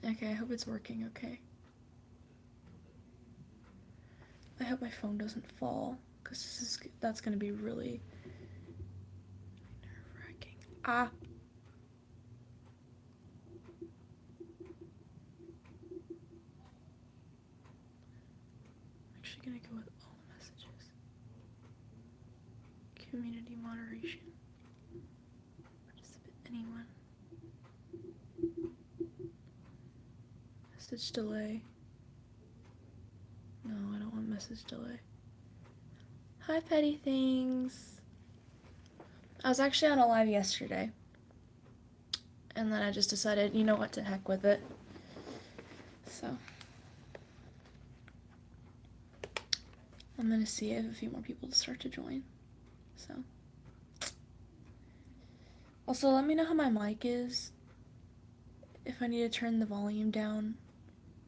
Okay, I hope it's working okay. I hope my phone doesn't fall, because that's gonna be really nerve-wracking. Ah! I'm actually gonna go with all messages. Community moderation. Participant anyone. Message delay. No, I don't want message delay. Hi, petty things. I was actually on a live yesterday. And then I just decided, you know what, to heck with it. So. I'm gonna see if a few more people start to join. So. Also, let me know how my mic is. If I need to turn the volume down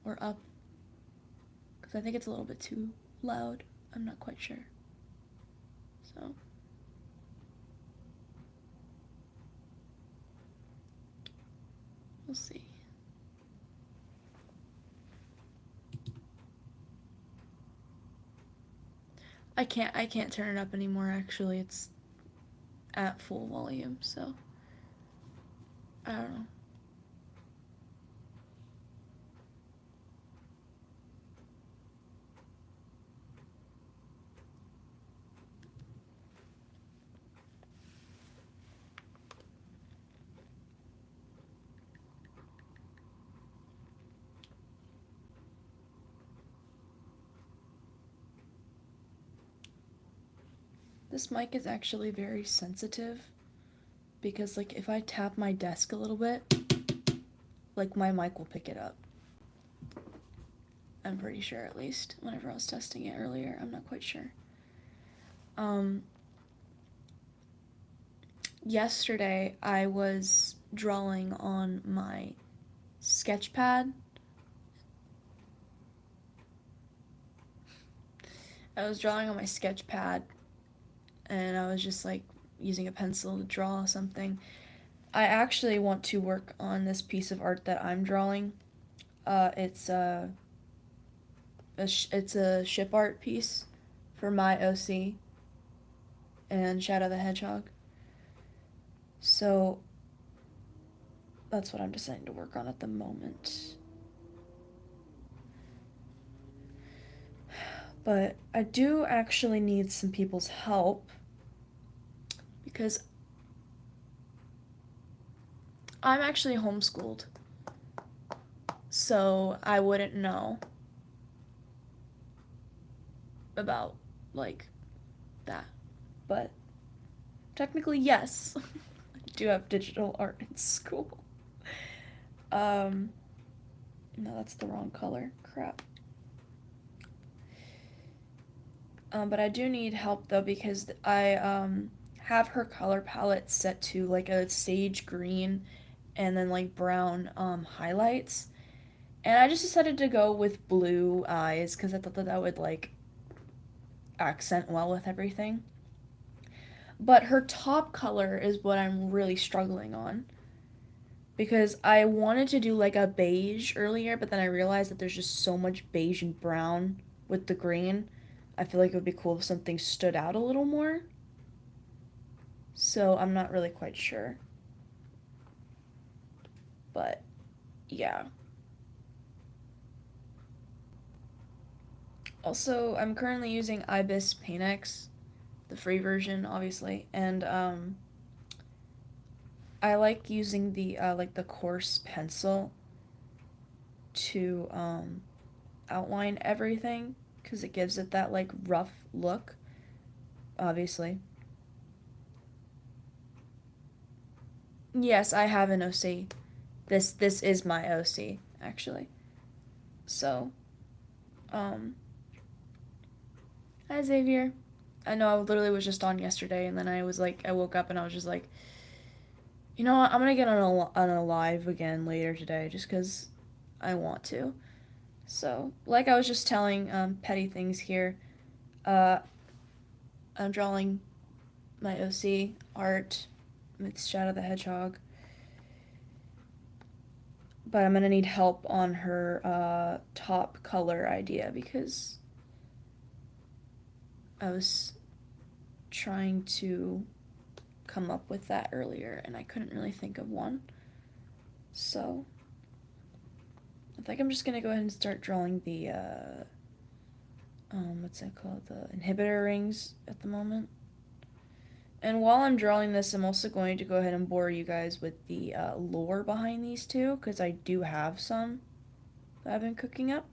or up. Because I think it's a little bit too loud. I'm not quite sure. So. We'll see. I can't turn it up anymore, actually. It's at full volume, so I don't know. This mic is actually very sensitive because, like, if I tap my desk a little bit, like, my mic will pick it up. I'm pretty sure, at least, whenever I was testing it earlier. I'm not quite sure. Yesterday, I was drawing on my sketch pad. I was drawing on my sketch pad, and I was just, like, using a pencil to draw something. I actually want to work on this piece of art that I'm drawing. It's a ship art piece for my OC and Shadow the Hedgehog. So that's what I'm deciding to work on at the moment. But I do actually need some people's help because I'm actually homeschooled. So I wouldn't know about, like, that. But technically, yes. I do have digital art in school. No, that's the wrong color. Crap. But I do need help, though, because I, have her color palette set to, like, a sage green and then, like, brown, highlights. And I just decided to go with blue eyes, because I thought that would, like, accent well with everything. But her top color is what I'm really struggling on. Because I wanted to do, like, a beige earlier, but then I realized that there's just so much beige and brown with the green. I feel like it would be cool if something stood out a little more. So I'm not really quite sure. But, yeah. Also, I'm currently using Ibis Paintx, the free version, obviously, and, I like using the, like, the coarse pencil to, outline everything, because it gives it that, like, rough look, obviously. Yes, I have an OC. This is my OC, actually. So, um, hi Xavier. I know I literally was just on yesterday, and then I was like, I woke up and I was just like, you know what, I'm gonna get on a live again later today, just because I want to. So, like I was just telling, petty things here, uh, I'm drawing my OC art with Shadow the Hedgehog. But I'm gonna need help on her top color idea because I was trying to come up with that earlier and I couldn't really think of one. So I think I'm just gonna go ahead and start drawing the what's that called? The inhibitor rings at the moment. And while I'm drawing this, I'm also going to go ahead and bore you guys with the lore behind these two, because I do have some that I've been cooking up.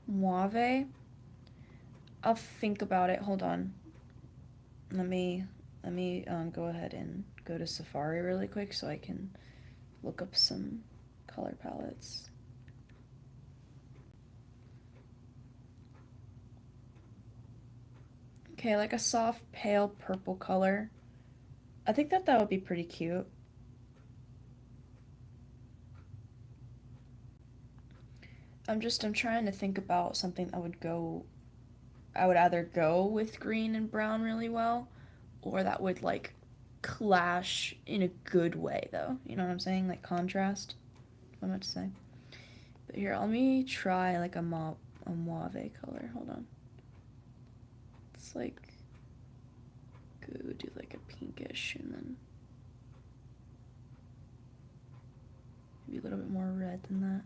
Mauve. I'll think about it. Hold on. Let me go ahead and go to Safari really quick so I can look up some color palettes. Okay, like a soft pale purple color. I think that would be pretty cute. I'm trying to think about something that I would either go with green and brown really well, or that would like clash in a good way though. You know what I'm saying? Like contrast. What am I to say? But here, let me try like a mauve color. Hold on. It's like good. Do like a pinkish and then maybe a little bit more red than that.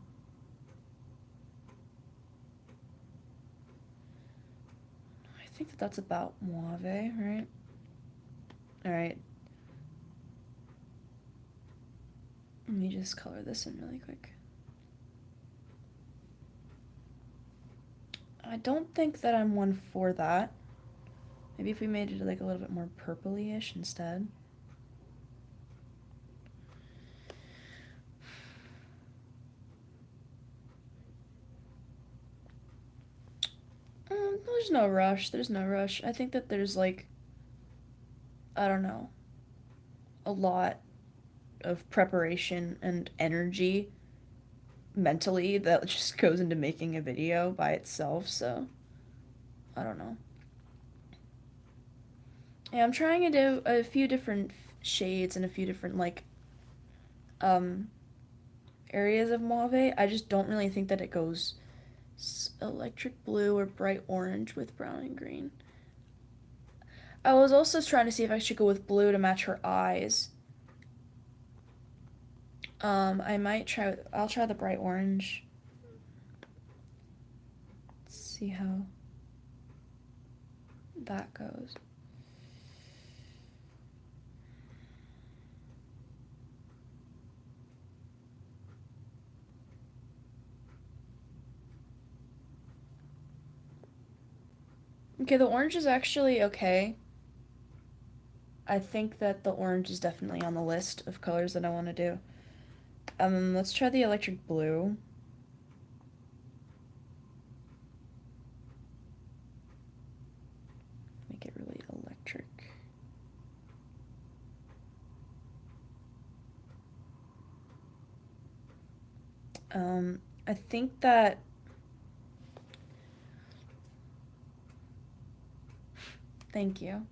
I think that that's about mauve, right? All right. Let me just color this in really quick. I don't think that I'm one for that. Maybe if we made it like a little bit more purpley-ish instead. There's no rush. There's no rush. I think that there's like, I don't know, a lot of preparation and energy mentally that just goes into making a video by itself, so I don't know. Yeah, I'm trying to do a few different shades and a few different like um areas of mauve. I just don't really think that it goes electric blue or bright orange with brown and green. I was also trying to see if I should go with blue to match her eyes. I might try. I'll try the bright orange. Let's see how that goes. Okay, the orange is actually okay. I think that the orange is definitely on the list of colors that I want to do. Let's try the electric blue. Make it really electric. I think that thank you.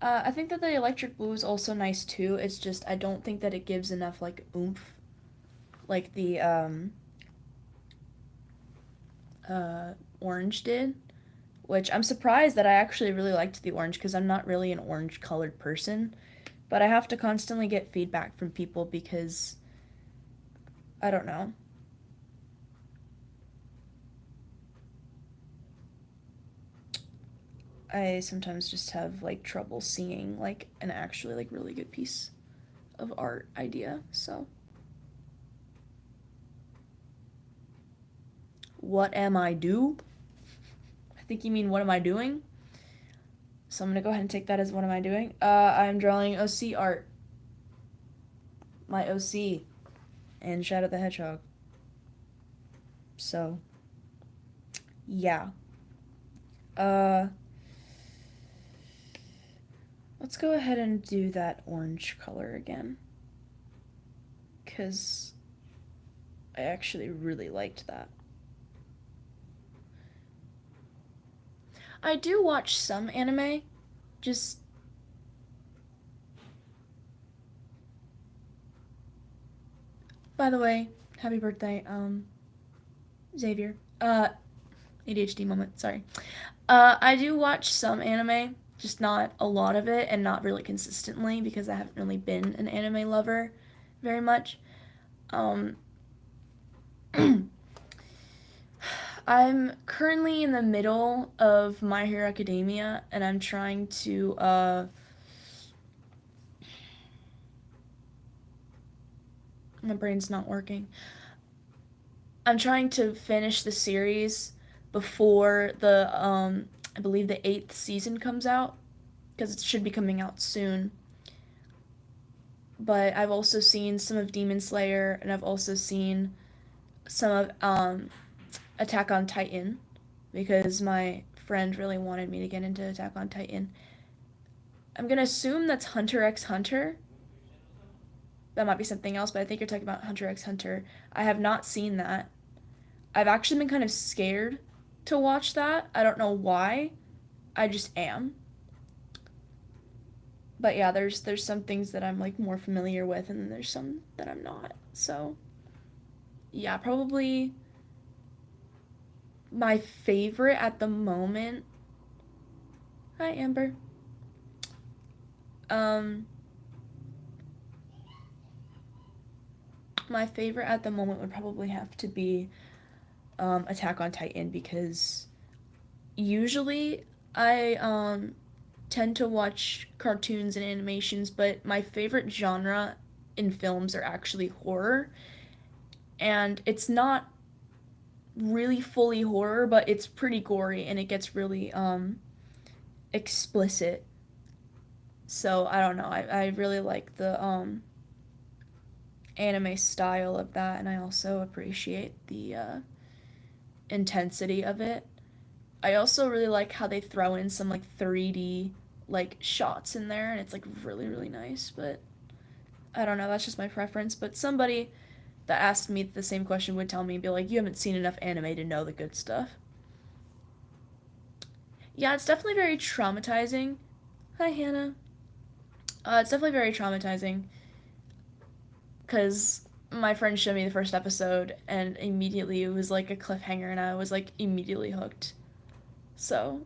I think that the electric blue is also nice too. It's just I don't think that it gives enough like oomph, like the orange did. Which I'm surprised that I actually really liked the orange because I'm not really an orange colored person, but I have to constantly get feedback from people because I don't know. I sometimes just have like trouble seeing like an actually like really good piece of art idea. So, what am I do? I think you mean what am I doing? So I'm gonna go ahead and take that as what am I doing? I'm drawing OC art. My OC and Shadow the Hedgehog. So, yeah. Uh, let's go ahead and do that orange color again. Because I actually really liked that. I do watch some anime, just By the way, happy birthday, Xavier. ADHD moment, sorry. I do watch some anime, just not a lot of it and not really consistently because I haven't really been an anime lover very much. Um, I'm currently in the middle of My Hero Academia and I'm trying to, my brain's not working. I'm trying to finish the series before I believe the 8th season comes out because it should be coming out soon. But I've also seen some of Demon Slayer and I've also seen some of Attack on Titan because my friend really wanted me to get into Attack on Titan. I'm gonna assume that's Hunter x Hunter. That might be something else, but I think you're talking about Hunter x Hunter. I have not seen that. I've actually been kind of scared to watch that. I don't know why. I just am. But yeah, there's some things that I'm like more familiar with and then there's some that I'm not. So, yeah, probably my favorite at the moment. Hi, Amber. Um my favorite at the moment would probably have to be Attack on Titan because usually I tend to watch cartoons and animations, but my favorite genre in films are actually horror. And it's not really fully horror, but it's pretty gory and it gets really explicit. So I don't know. I really like the anime style of that and I also appreciate the intensity of it. I also really like how they throw in some like 3D like shots in there and it's like really really nice, but I don't know, that's just my preference, but somebody that asked me the same question would tell me be like you haven't seen enough anime to know the good stuff. Yeah, it's definitely very traumatizing. Hi Hannah. It's definitely very traumatizing cuz my friend showed me the first episode and immediately it was like a cliffhanger and I was like immediately hooked. So,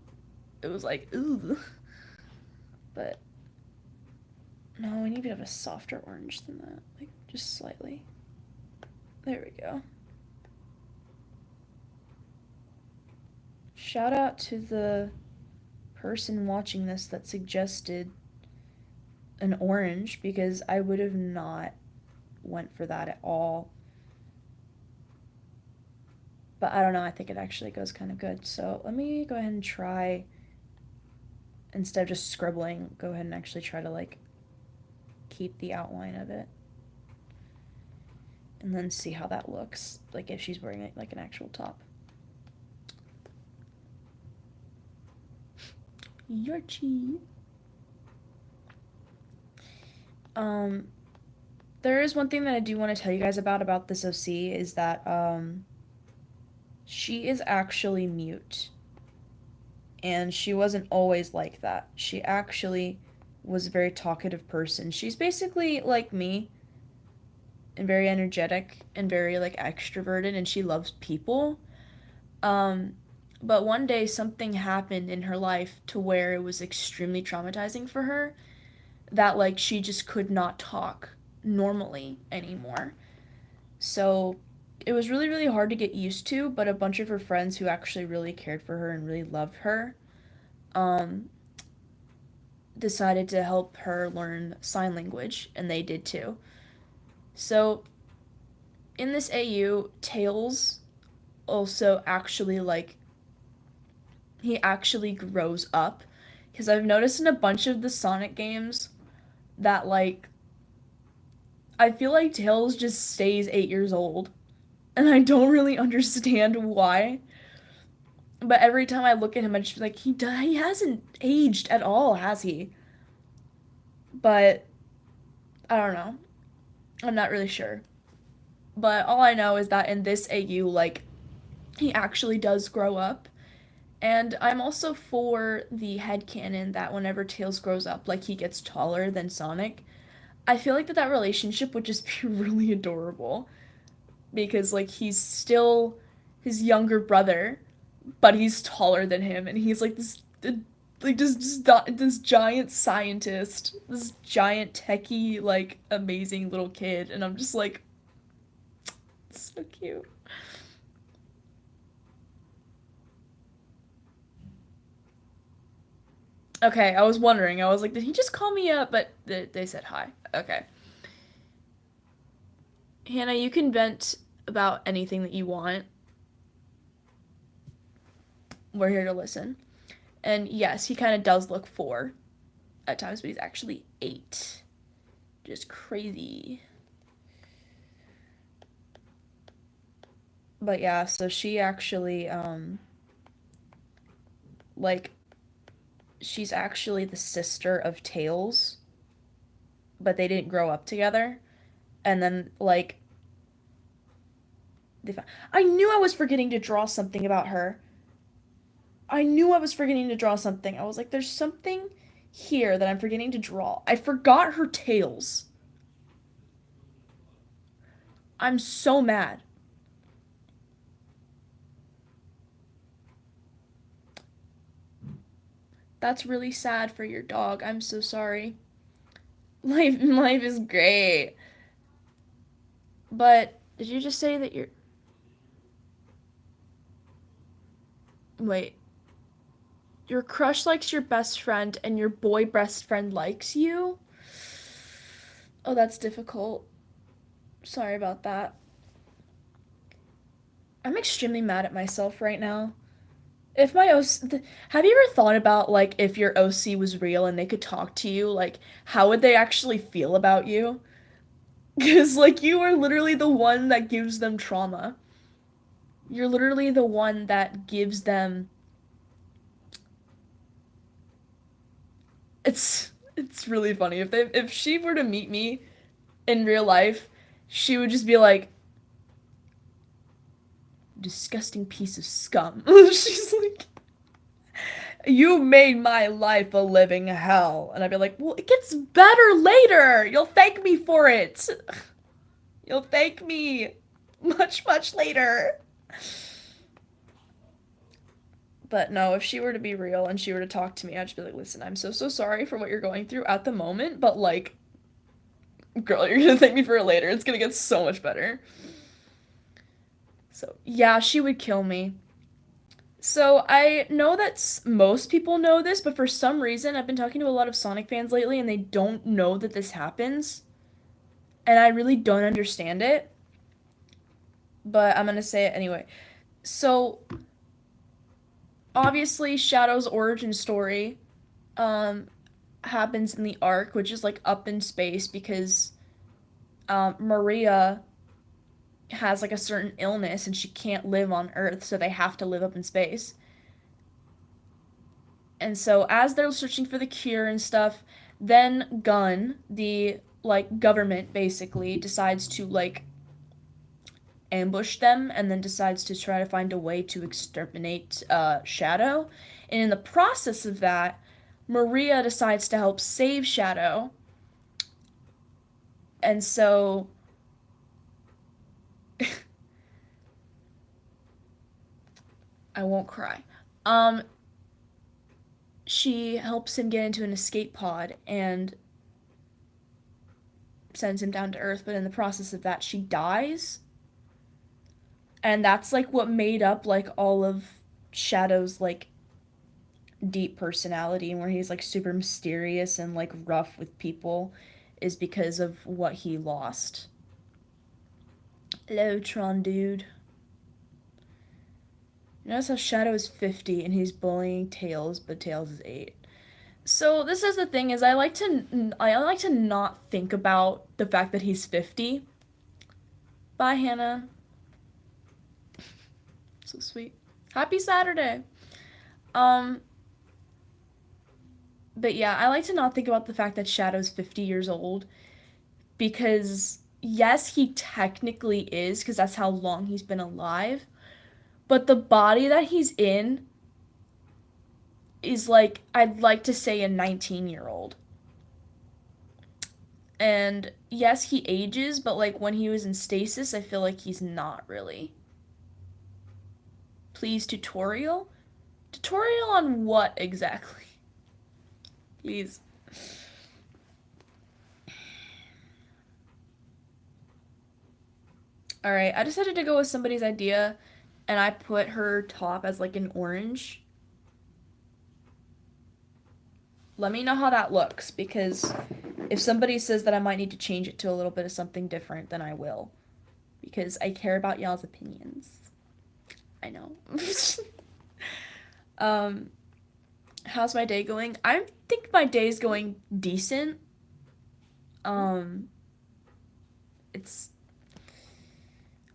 it was like ooh. But no, we need to have a softer orange than that. Like, just slightly. There we go. Shout out to the person watching this that suggested an orange because I would have not went for that at all. But I don't know, I think it actually goes kind of good. So let me go ahead and try, instead of just scribbling, go ahead and actually try to like keep the outline of it. And then see how that looks, like if she's wearing like an actual top. Yorchie. There is one thing that I do want to tell you guys about this OC is that she is actually mute. And she wasn't always like that. She actually was a very talkative person. She's basically like me and very energetic and very like extroverted and she loves people. Um but one day something happened in her life to where it was extremely traumatizing for her that like she just could not talk normally anymore. So it was really really hard to get used to, but a bunch of her friends who actually really cared for her and really loved her um decided to help her learn sign language and they did too. So in this AU, Tails also actually like he actually grows up because I've noticed in a bunch of the Sonic games that like I feel like Tails just stays 8 years old and I don't really understand why. But every time I look at him I just feel like he hasn't aged at all, has he? But I don't know. I'm not really sure. But all I know is that in this AU like he actually does grow up. And I'm also for the headcanon that whenever Tails grows up, like he gets taller than Sonic. I feel like that relationship would just be really adorable. because like he's still his younger brother, but he's taller than him, and he's like this giant scientist, this giant techie like amazing little kid, and I'm just like so cute. Okay, I was wondering. I was like, did he just call me up? But they said hi. Okay. Hannah, you can vent about anything that you want. We're here to listen. And yes, he kind of does look 4 at times, but he's actually 8. Just crazy. But yeah, so she actually, like, she's actually the sister of Tails, but they didn't grow up together. And then, like, I knew I was forgetting to draw something about her. I knew I was forgetting to draw something. I was like, there's something here that I'm forgetting to draw. I forgot her tails. I'm so mad. That's really sad for your dog. I'm so sorry. Life is great. But did you just say that you're Wait. Your crush likes your best friend and your boy best friend likes you? Oh, that's difficult. Sorry about that. I'm extremely mad at myself right now. If my OC, have you ever thought about like if your OC was real and they could talk to you, like how would they actually feel about you? Because like you are literally the one that gives them trauma. You're literally the one that gives them. It's really funny if she were to meet me in real life, she would just be like, disgusting piece of scum. She's like, you made my life a living hell. And I'd be like, well, it gets better later. You'll thank me for it. You'll thank me much, much later. But no, if she were to be real and she were to talk to me, I'd just be like, listen, I'm so, so sorry for what you're going through at the moment, but like, girl, you're gonna thank me for it later. It's gonna get so much better. So, yeah, she would kill me. So I know that most people know this, but for some reason I've been talking to a lot of Sonic fans lately and they don't know that this happens. And I really don't understand it. But I'm gonna say it anyway. So obviously Shadow's origin story um happens in the arc, which is like up in space because Maria has like a certain illness and she can't live on Earth, so they have to live up in space. And so as they're searching for the cure and stuff, then Gun, the like government basically decides to like ambush them and then decides to try to find a way to exterminate Shadow. And in the process of that, Maria decides to help save Shadow. And so I won't cry. Um she helps him get into an escape pod and sends him down to Earth, but in the process of that, she dies. And that's like what made up like all of Shadow's like deep personality and where he's like super mysterious and like rough with people is because of what he lost. Hello, Tron dude. Notice how Shadow is 50 and he's bullying Tails, but Tails is 8. So this is the thing is I like to not think about the fact that he's 50. Bye, Hannah. So sweet. Happy Saturday. Um but yeah, I like to not think about the fact that Shadow's 50 years old because yes, he technically is because that's how long he's been alive, but the body that he's in is like I'd like to say a 19-year-old. And yes, he ages, but like when he was in stasis, I feel like he's not really. Please, tutorial? Tutorial on what exactly? Please. Alright, I decided to go with somebody's idea, and I put her top as like an orange. Let me know how that looks, because if somebody says that I might need to change it to a little bit of something different, then I will. Because I care about y'all's opinions. I know. um, how's my day going? I think my day's going decent. Um, it's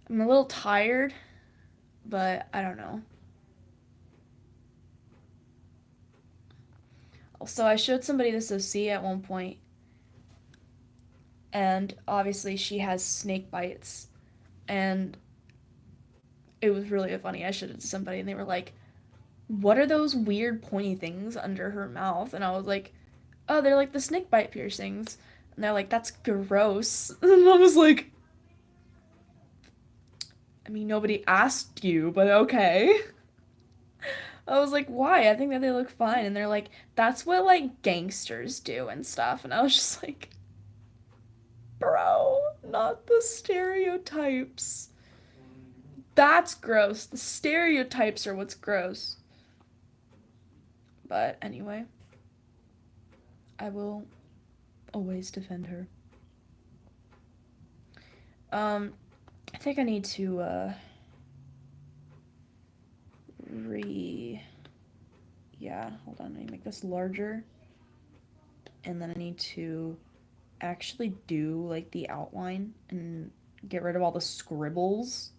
I'm a little tired, but I don't know. Also, I showed somebody this OC at one point, and obviously she has snake bites, and it was really funny. I showed it to somebody, and they were like, "What are those weird pointy things under her mouth?" And I was like, "Oh, they're like the snake bite piercings." And they're like, "That's gross." And I was like, "I mean, nobody asked you, but okay." I was like, "Why? I think that they look fine." And they're like, "That's what like gangsters do and stuff." And I was just like, "Bro, not the stereotypes. That's gross. The stereotypes are what's gross." But anyway, I will always defend her. Um, I think I need to yeah, hold on. I need to make this larger, and then I need to actually do like the outline and get rid of all the scribbles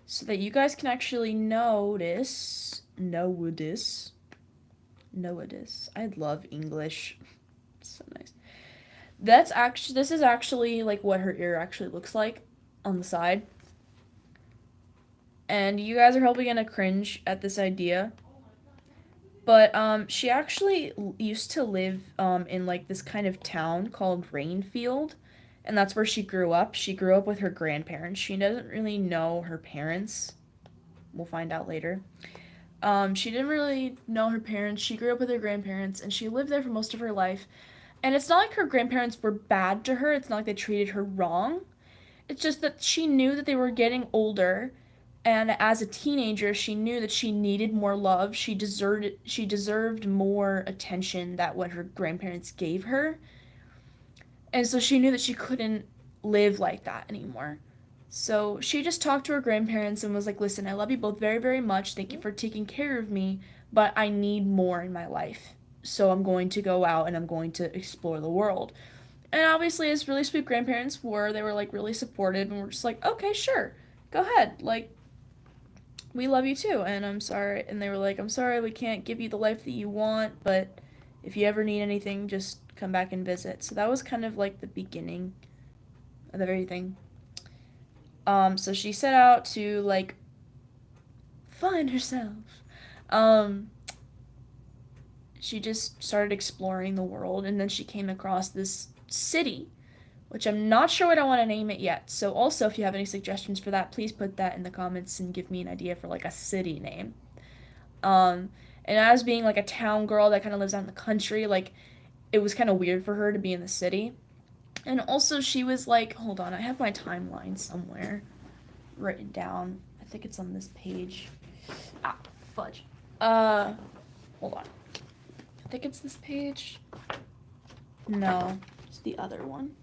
so that you guys can actually notice. I love English. It's so nice. This is actually like what her ear actually looks like on the side. And you guys are probably gonna cringe at this idea. But she actually used to live in like this kind of town called Rainfield, and that's where she grew up. She grew up with her grandparents. She doesn't really know her parents. We'll find out later. She didn't really know her parents. She grew up with her grandparents, and she lived there for most of her life. And it's not like her grandparents were bad to her. It's not like they treated her wrong. It's just that she knew that they were getting older, and as a teenager, she knew that she needed more love. She deserved more attention that what her grandparents gave her. And so she knew that she couldn't live like that anymore. So she just talked to her grandparents and was like, "Listen, I love you both very, very much. Thank you for taking care of me, but I need more in my life. So I'm going to go out and I'm going to explore the world." And obviously, as really sweet grandparents were, they were like really supportive and were just like, "Okay, sure, go ahead. Like, we love you too." And I'm sorry. And they were like, "I'm sorry, we can't give you the life that you want, but if you ever need anything, just come back and visit." So that was kind of like the beginning of everything. So she set out to like find herself. Um, she just started exploring the world, and then she came across this city, which I'm not sure what I want to name it yet. So also, if you have any suggestions for that, please put that in the comments and give me an idea for like a city name. Um, and as being like a town girl that kind of lives out in the country, like it was kind of weird for her to be in the city. And also, she was like, hold on, I have my timeline somewhere written down. I think it's on this page. Ah, fudge. Uh, Hold on. I think it's this page. No, it's the other one.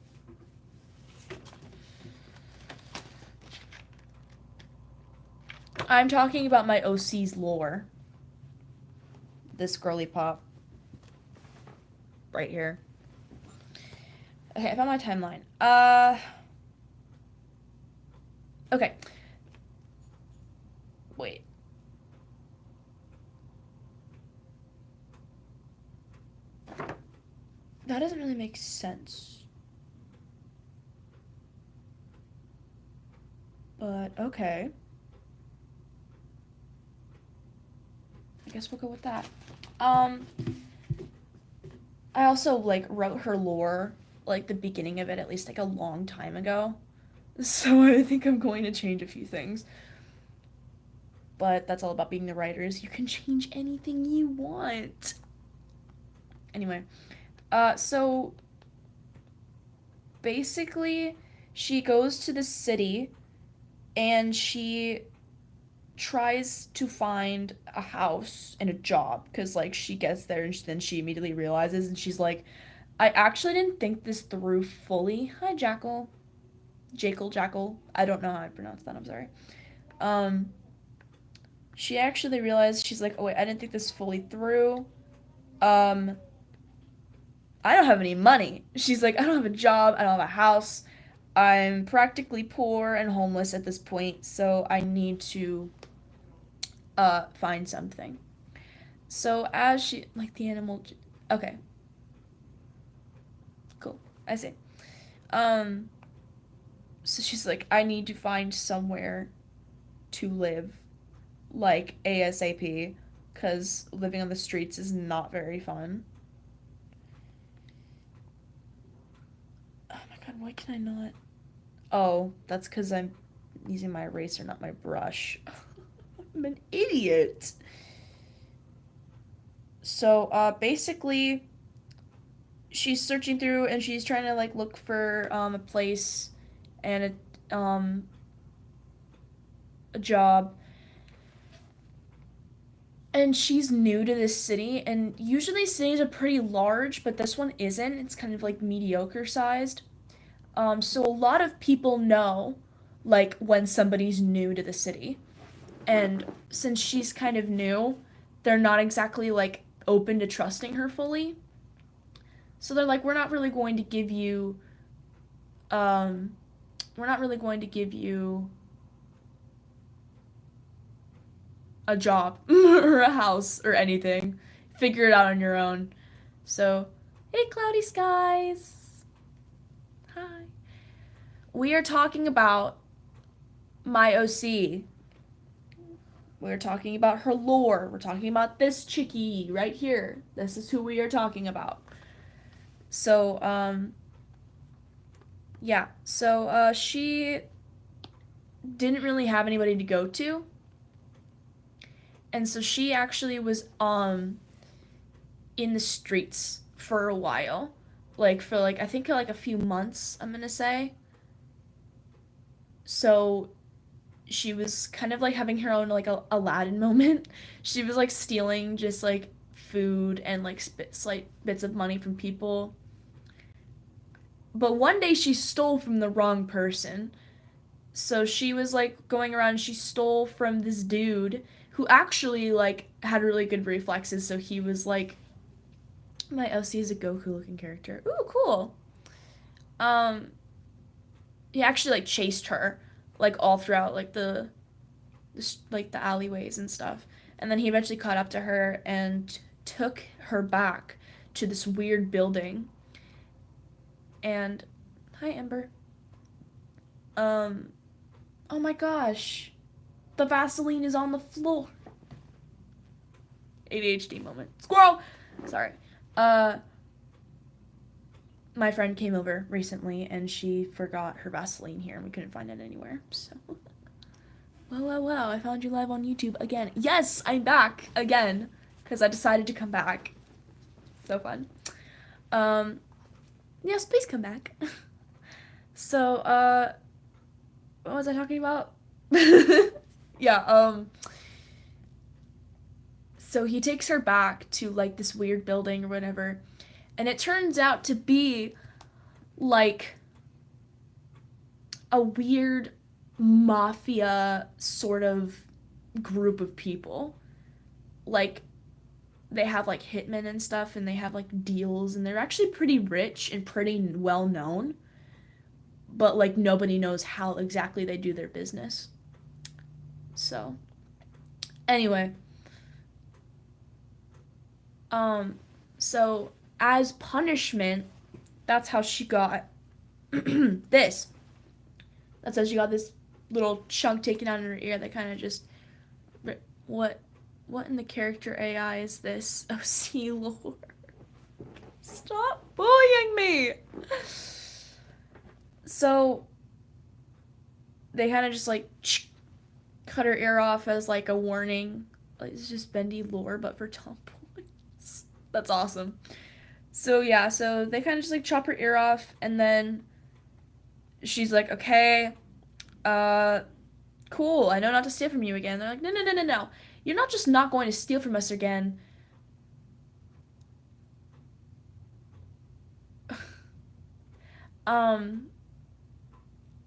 I'm talking about my OC's lore. This girly pop. Right here. Okay, I found my timeline. Okay. Wait. That doesn't really make sense. But, okay. I guess we'll go with that. I also, like, wrote her lore like the beginning of it at least like a long time ago. So I think I'm going to change a few things. But that's all about being the writers. You can change anything you want. Anyway, so basically, she goes to the city and she tries to find a house and a job because like she gets there and then she immediately realizes and she's like, I actually didn't think this through fully. Hi, Jackal. I don't know how I pronounce that. I'm sorry. Um, she actually realized she's like, oh wait, I didn't think this fully through. Um, I don't have any money. She's like, I don't have a job. I don't have a house. I'm practically poor and homeless at this point, so I need to find something. So as she like the animal, okay, cool. I see. Um, so she's like, I need to find somewhere to live, like ASAP, because living on the streets is not very fun. Oh my god, why can I not? Oh, that's because I'm using my eraser, not my brush. I'm an idiot. So, basically, she's searching through and she's trying to like look for a place and a job. And she's new to this city, and usually cities are pretty large, but this one isn't. It's kind of like mediocre sized. So a lot of people know, like, when somebody's new to the city. And since she's kind of new, they're not exactly, like, open to trusting her fully. So they're like, um, we're not really going to give you a job or a house or anything. Figure it out on your own. So, hey, cloudy skies. Hi. We are talking about my OC. We're talking about her lore. We're talking about this chickie right here. This is who we are talking about. So, yeah. So, she didn't really have anybody to go to. And so she actually was, in the streets for a while. Like, for, like, I think, like, a few months, I'm gonna say. So, she was kind of like having her own like Aladdin moment. She was like stealing just like food and like slight bits of money from people. But one day she stole from the wrong person. So she was like going around, she stole from this dude who actually like had really good reflexes. So he was like, my OC is a Goku looking character. Ooh, cool. Um, he actually like chased her like all throughout like like the alleyways and stuff. And then he eventually caught up to her and took her back to this weird building. And hi, Ember. Um, oh my gosh, the Vaseline is on the floor. ADHD moment. Squirrel. Sorry. Uh, my friend came over recently and she forgot her Vaseline here and we couldn't find it anywhere. So wow, I found you live on YouTube again. Yes, I'm back again because I decided to come back. So fun. Um, yes, please come back. So, what was I talking about? Yeah, so he takes her back to like this weird building or whatever, and it turns out to be like a weird mafia sort of group of people. Like they have like hitmen and stuff and they have like deals and they're actually pretty rich and pretty well known, but like nobody knows how exactly they do their business. So, anyway, um so as punishment, that's how she got this. That's how she got this little chunk taken out of her ear that kind of just what what in the character AI is this? OC lore. Stop bullying me. So they kind of just like cut her ear off as like a warning. Like, it's just bendy lore, but for tomboys. That's awesome. So yeah, so they kind of just like chop her ear off, and then she's like, okay, uh, cool. I know not to steal from you again. They're like, no, no, no, no, no. You're not just not going to steal from us again. um,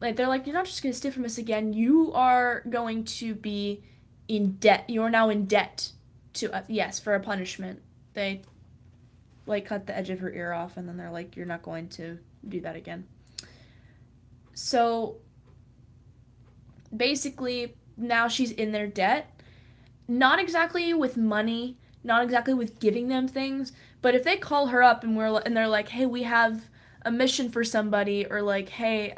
like they're like, you're not just going to steal from us again. You are going to be in debt. You are now in debt to us. Yes, for a punishment. They like cut the edge of her ear off, and then they're like, you're not going to do that again. So basically, now she's in their debt. Not exactly with money, not exactly with giving them things, but if they call her up and they're like, hey, we have a mission for somebody, or like, hey,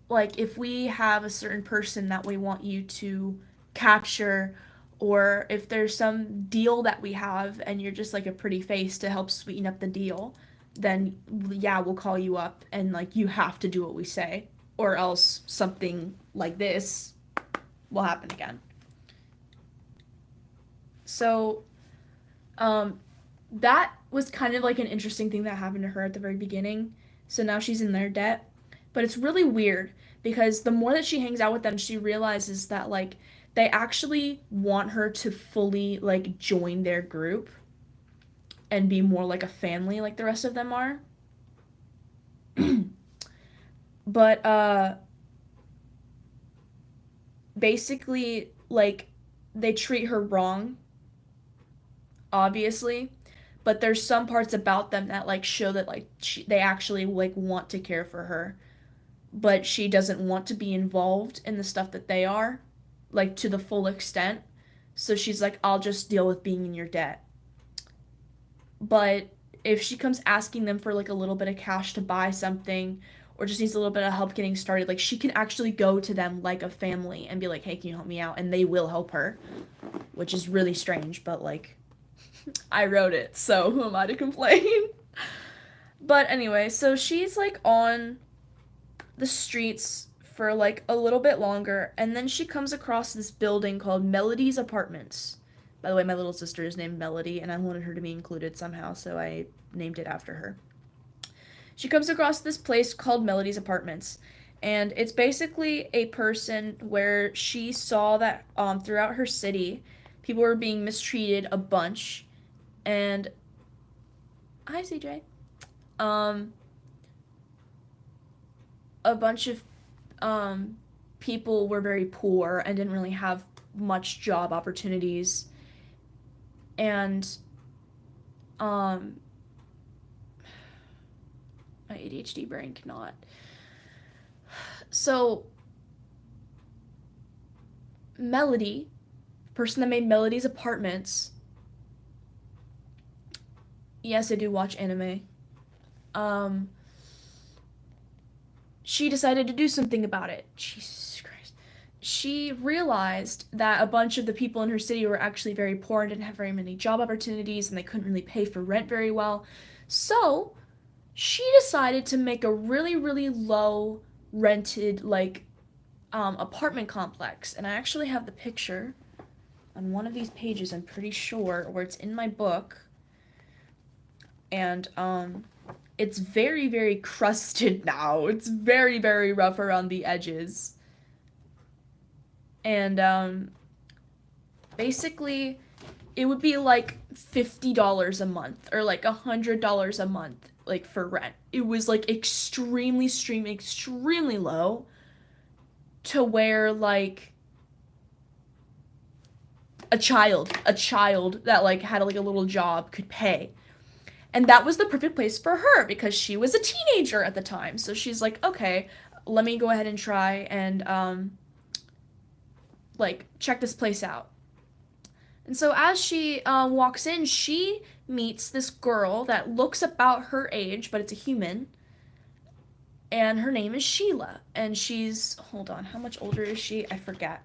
like if we have a certain person that we want you to capture, or if there's some deal that we have and you're just like a pretty face to help sweeten up the deal, then yeah, we'll call you up and like you have to do what we say, or else something like this will happen again. So that was kind of like an interesting thing that happened to her at the very beginning. So now she's in their debt. But it's really weird because the more that she hangs out with them, she realizes that like they actually want her to fully like join their group and be more like a family like the rest of them are. But basically like they treat her wrong, obviously, but there's some parts about them that like show that like they actually like want to care for her, but she doesn't want to be involved in the stuff that they are, like to the full extent. So she's like, I'll just deal with being in your debt. But if she comes asking them for like a little bit of cash to buy something, or just needs a little bit of help getting started, like she can actually go to them like a family and be like, hey, can you help me out? And they will help her, which is really strange, but like, I wrote it, so who am I to complain? But anyway, so she's like on the streets for like a little bit longer, and then she comes across this building called Melody's Apartments. By the way, my little sister is named Melody, and I wanted her to be included somehow, so I named it after her. She comes across this place called Melody's Apartments, and it's basically a person where she saw that throughout her city, people were being mistreated a bunch, and hi CJ, um, a bunch of um, people were very poor and didn't really have much job opportunities, and um, my ADHD brain cannot. So Melody, person that made Melody's Apartments, yes, I do watch anime. Um, she decided to do something about it. Jesus Christ. She realized that a bunch of the people in her city were actually very poor and didn't have very many job opportunities, and they couldn't really pay for rent very well. So she decided to make a really, really low rented, like, apartment complex. And I actually have the picture on one of these pages, I'm pretty sure, where it's in my book. And, it's very, very crusted now. It's very, very rough around the edges. And, basically, it would be like $50 a month or like $100 a month, like for rent. It was like extremely low, to where like a child that like had like a little job could pay. And that was the perfect place for her because she was a teenager at the time. So she's like, okay, let me go ahead and try and like check this place out. And so as she walks in, she meets this girl that looks about her age, but it's a human. And her name is Sheila. And she's, hold on, how much older is she? I forget.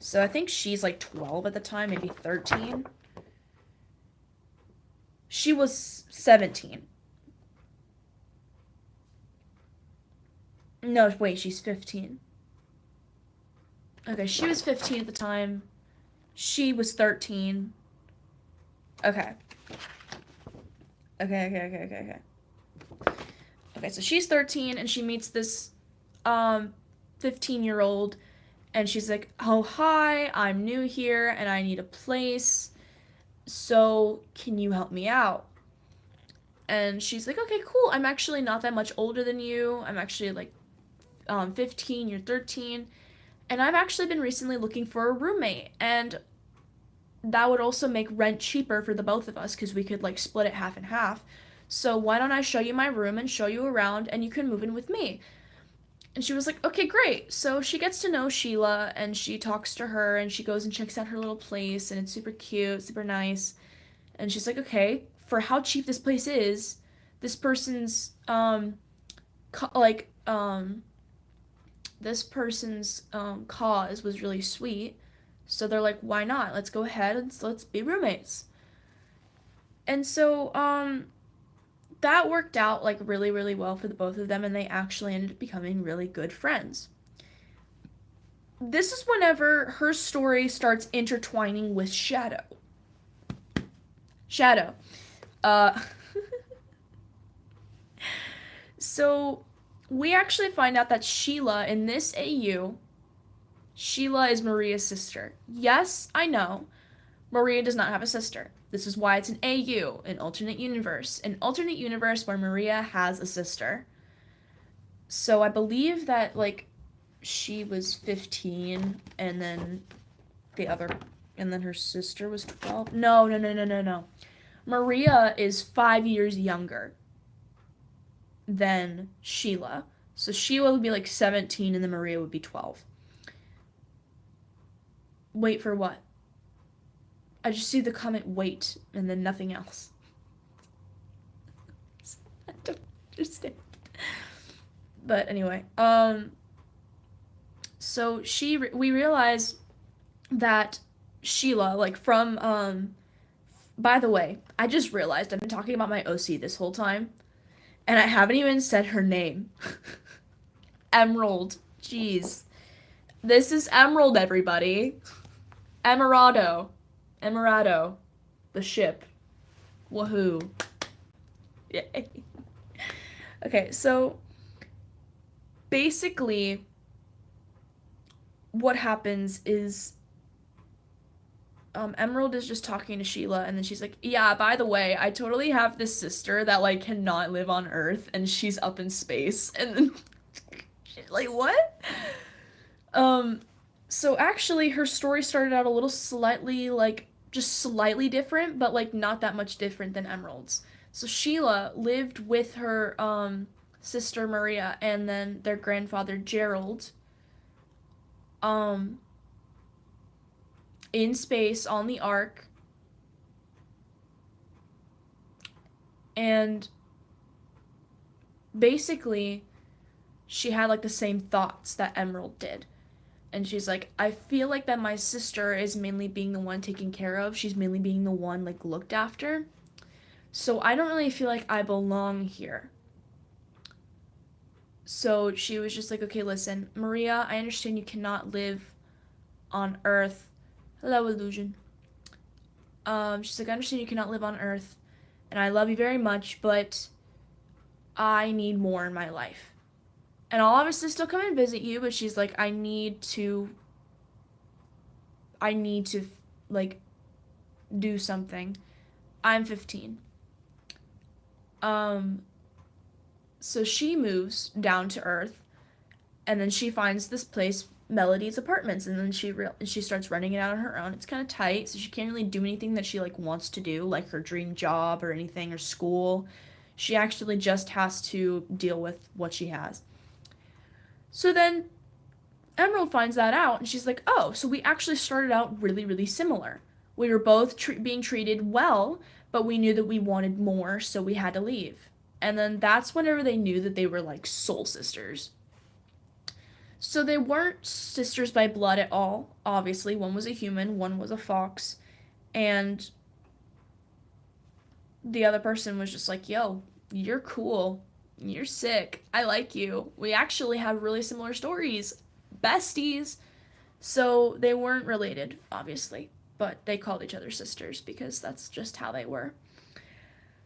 So I think she's like 12 at the time, maybe 13. She was 17. No, wait, she's 15. Okay, she was 15 at the time. She was 13. Okay. Okay. Okay, so she's 13 and she meets this 15-year-old and she's like, "Oh, hi, I'm new here and I need a place. So, can you help me out?" And she's like, "Okay, cool. I'm actually not that much older than you. I'm actually like 15, you're 13. And I've actually been recently looking for a roommate. And that would also make rent cheaper for the both of us because we could like split it half and half. So why don't I show you my room and show you around and you can move in with me?" And she was like, "Okay, great." So she gets to know Sheila and she talks to her and she goes and checks out her little place and it's super cute, super nice. And she's like, "Okay, for how cheap this place is, this person's like this person's cause was really sweet." So they're like, "Why not? Let's go ahead and let's be roommates." And so that worked out like really, really well for the both of them, and they actually ended up becoming really good friends. This is whenever her story starts intertwining with Shadow. Shadow. Uh, so we actually find out that Sheila in this AU, Sheila is Maria's sister. Yes, I know. Maria does not have a sister. This is why it's an AU, an alternate universe. An alternate universe where Maria has a sister. So I believe that, like, she was 15 and then the other, and then her sister was 12. No. Maria is 5 years younger than Sheila. So Sheila would be like 17 and then Maria would be 12. Wait for what? I just see the comment wait and then nothing else. I don't understand. But anyway, so we realize that Sheila, like from by the way, I just realized I've been talking about my OC this whole time and I haven't even said her name. Emerald. Jeez. This is Emerald, everybody. Emerado. Emerado. The ship. Woohoo. Yay. Okay, so basically what happens is Emerald is just talking to Sheila and then she's like, "Yeah, by the way, I totally have this sister that like cannot live on Earth and she's up in space." And then she's like, "What?" Um so actually her story started out a little slightly like just slightly different, but like not that much different than Emerald's. So Sheila lived with her sister Maria and then their grandfather Gerald um in space on the Ark, and basically she had like the same thoughts that Emerald did. And she's like, "I feel like that my sister is mainly being the one taken care of. She's mainly being the one like looked after. So I don't really feel like I belong here." So she was just like, "Okay, listen, Maria, I understand you cannot live on Earth." Hello, Illusion. She's like, "I understand you cannot live on Earth, and I love you very much, but I need more in my life. And I'll obviously still come and visit you," but she's like, I need to like do something. I'm 15. Um so she moves down to Earth and then she finds this place, Melody's apartments, and then she starts running it out on her own. It's kind of tight, so she can't really do anything that she like wants to do, like her dream job or anything or school. She actually just has to deal with what she has. So then Emerald finds that out and she's like, "Oh, so we actually started out really, really similar. We were both being treated well, but we knew that we wanted more, so we had to leave." And then that's whenever they knew that they were like soul sisters. So they weren't sisters by blood at all, obviously. One was a human, one was a fox. And the other person was just like, yo, you're cool. You're sick. I like you. We actually have really similar stories. Besties. So they weren't related, obviously, but they called each other sisters because that's just how they were.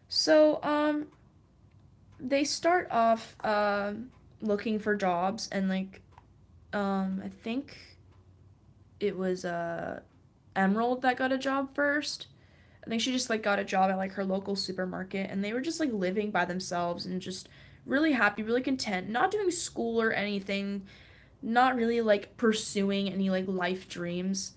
So, they start off looking for jobs, and like, I think it was Emerald that got a job first. I think she just like got a job at like her local supermarket, and they were just like living by themselves and just really happy, really content, not doing school or anything, not really like pursuing any like life dreams.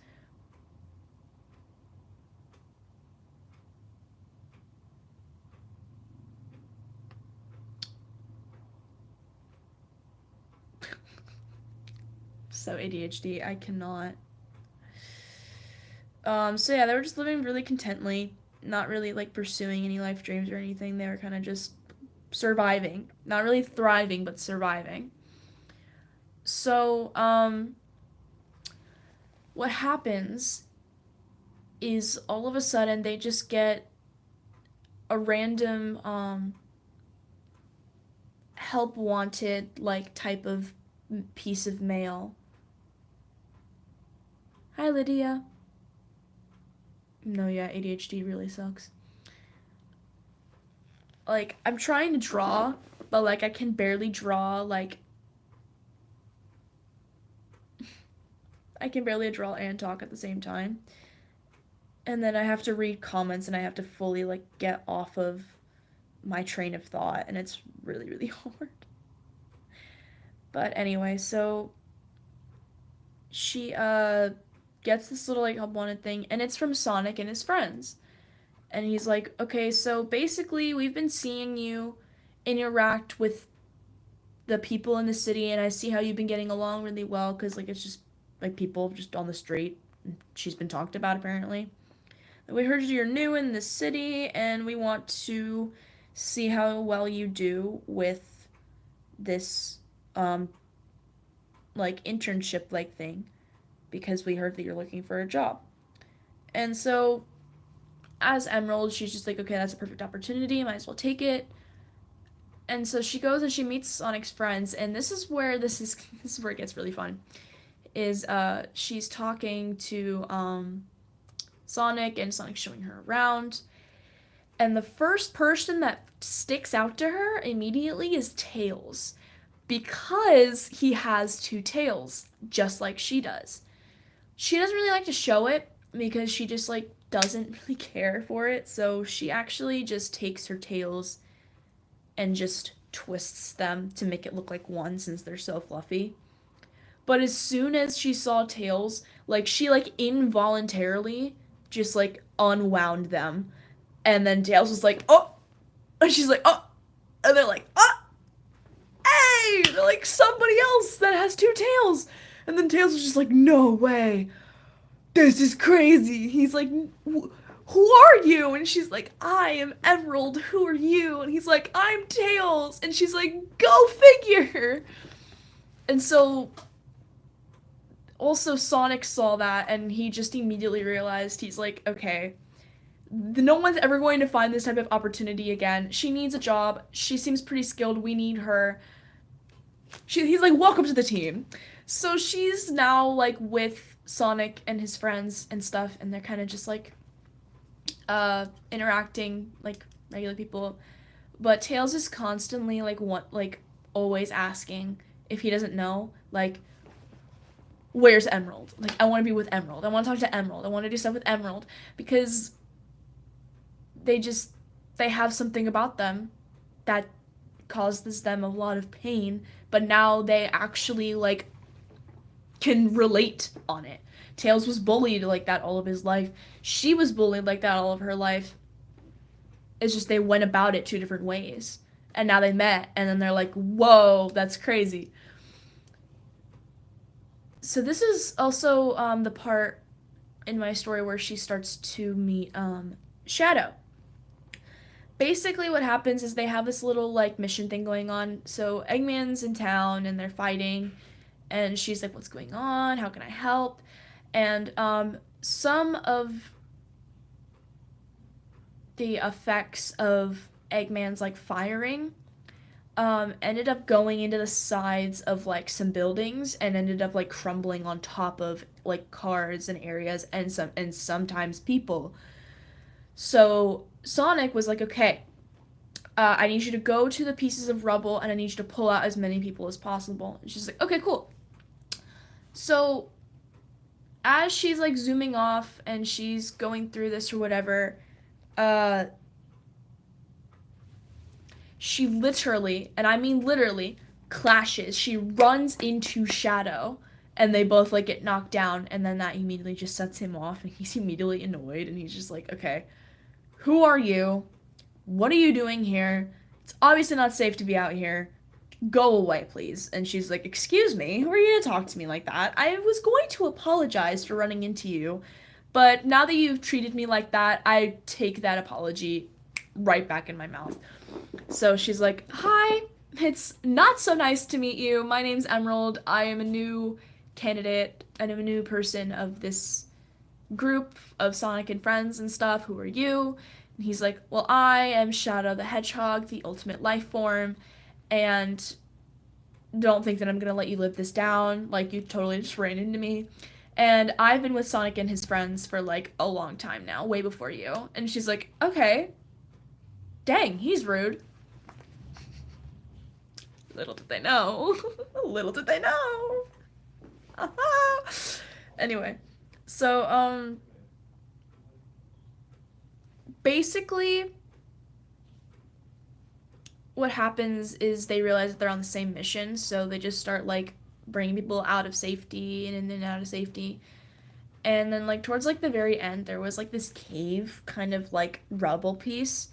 So ADHD, I cannot. So yeah, they were just living really contently, not really like pursuing any life dreams or anything. They were kind of just surviving, not really thriving, but surviving. So, what happens is all of a sudden they just get a random help wanted like type of piece of mail. Hi Lydia. No, yeah, ADHD really sucks. Like I'm trying to draw, but like I can barely draw like I can barely draw and talk at the same time. And then I have to read comments and I have to fully like get off of my train of thought, and it's really really hard. But anyway, so she gets this little like wanted thing, and it's from Sonic and his friends. And he's like, "Okay, so basically we've been seeing you interact with the people in the city, and I see how you've been getting along really well cuz like it's just like people just on the street. She's been talked about apparently. We heard you're new in the city and we want to see how well you do with this um like internship like thing because we heard that you're looking for a job." And so as Emerald, she's just like, "Okay, that's a perfect opportunity. Might as well take it." And so she goes and she meets Sonic's friends, and this is where it gets really fun. Is she's talking to Sonic, and Sonic's showing her around. And the first person that sticks out to her immediately is Tails, because he has two tails, just like she does. She doesn't really like to show it because she just like doesn't really care for it. So she actually just takes her tails and just twists them to make it look like one since they're so fluffy. But as soon as she saw tails, like she like involuntarily just like unwound them. And then Tails was like, "Oh," and she's like, "Oh," and they're like, "Oh, hey!" They're like somebody else that has two tails. And then Tails was just like, "No way, this is crazy." He's like, "Who are you?" And she's like, "I am Emerald. Who are you?" And he's like, "I'm Tails." And she's like, "Go figure." And so also Sonic saw that and he just immediately realized, he's like, "Okay, no one's ever going to find this type of opportunity again. She needs a job. She seems pretty skilled. We need her." He's like, "Welcome to the team." So she's now like with Sonic and his friends and stuff, and they're kind of just like interacting like regular people. But Tails is constantly like always asking if he doesn't know, like, "Where's Emerald? Like, I want to be with Emerald. I want to talk to Emerald. I want to do stuff with Emerald," because they just they have something about them that causes them a lot of pain, but now they actually like can relate on it. Tails was bullied like that all of his life. She was bullied like that all of her life. It's just they went about it two different ways. And now they met, and then they're like, "Whoa, that's crazy." So this is also the part in my story where she starts to meet Shadow. Basically what happens is they have this little like mission thing going on. So Eggman's in town and they're fighting, and she's like, "What's going on? How can I help?" And some of the effects of Eggman's like firing ended up going into the sides of like some buildings and ended up like crumbling on top of like cars and areas and sometimes people. So Sonic was like, okay, I need you to go to the pieces of rubble and I need you to pull out as many people as possible. And she's like, okay, cool. So as she's like zooming off and she's going through this or whatever, uh, she literally, and I mean literally, clashes. She runs into Shadow and they both like get knocked down, and then that immediately just sets him off and he's immediately annoyed and he's just like, okay, who are you? What are you doing here? It's obviously not safe to be out here. Go away, please. And she's like, excuse me, who are you to talk to me like that? I was going to apologize for running into you, but now that you've treated me like that, I take that apology right back in my mouth. So she's like, hi, it's not so nice to meet you. My name's Emerald. I am a new candidate. I'm a new person of this group of Sonic and friends and stuff. Who are you? And he's like, well, I am Shadow the Hedgehog, the ultimate life form, and don't think that I'm gonna let you live this down. Like, you totally just ran into me. And I've been with Sonic and his friends for like a long time now, way before you. And she's like, okay, dang, he's rude. Little did they know. Little did they know. Anyway, so basically what happens is they realize that they're on the same mission, so they just start like bringing people out of safety and in and out of safety. And then like towards like the very end there was like this cave kind of like rubble piece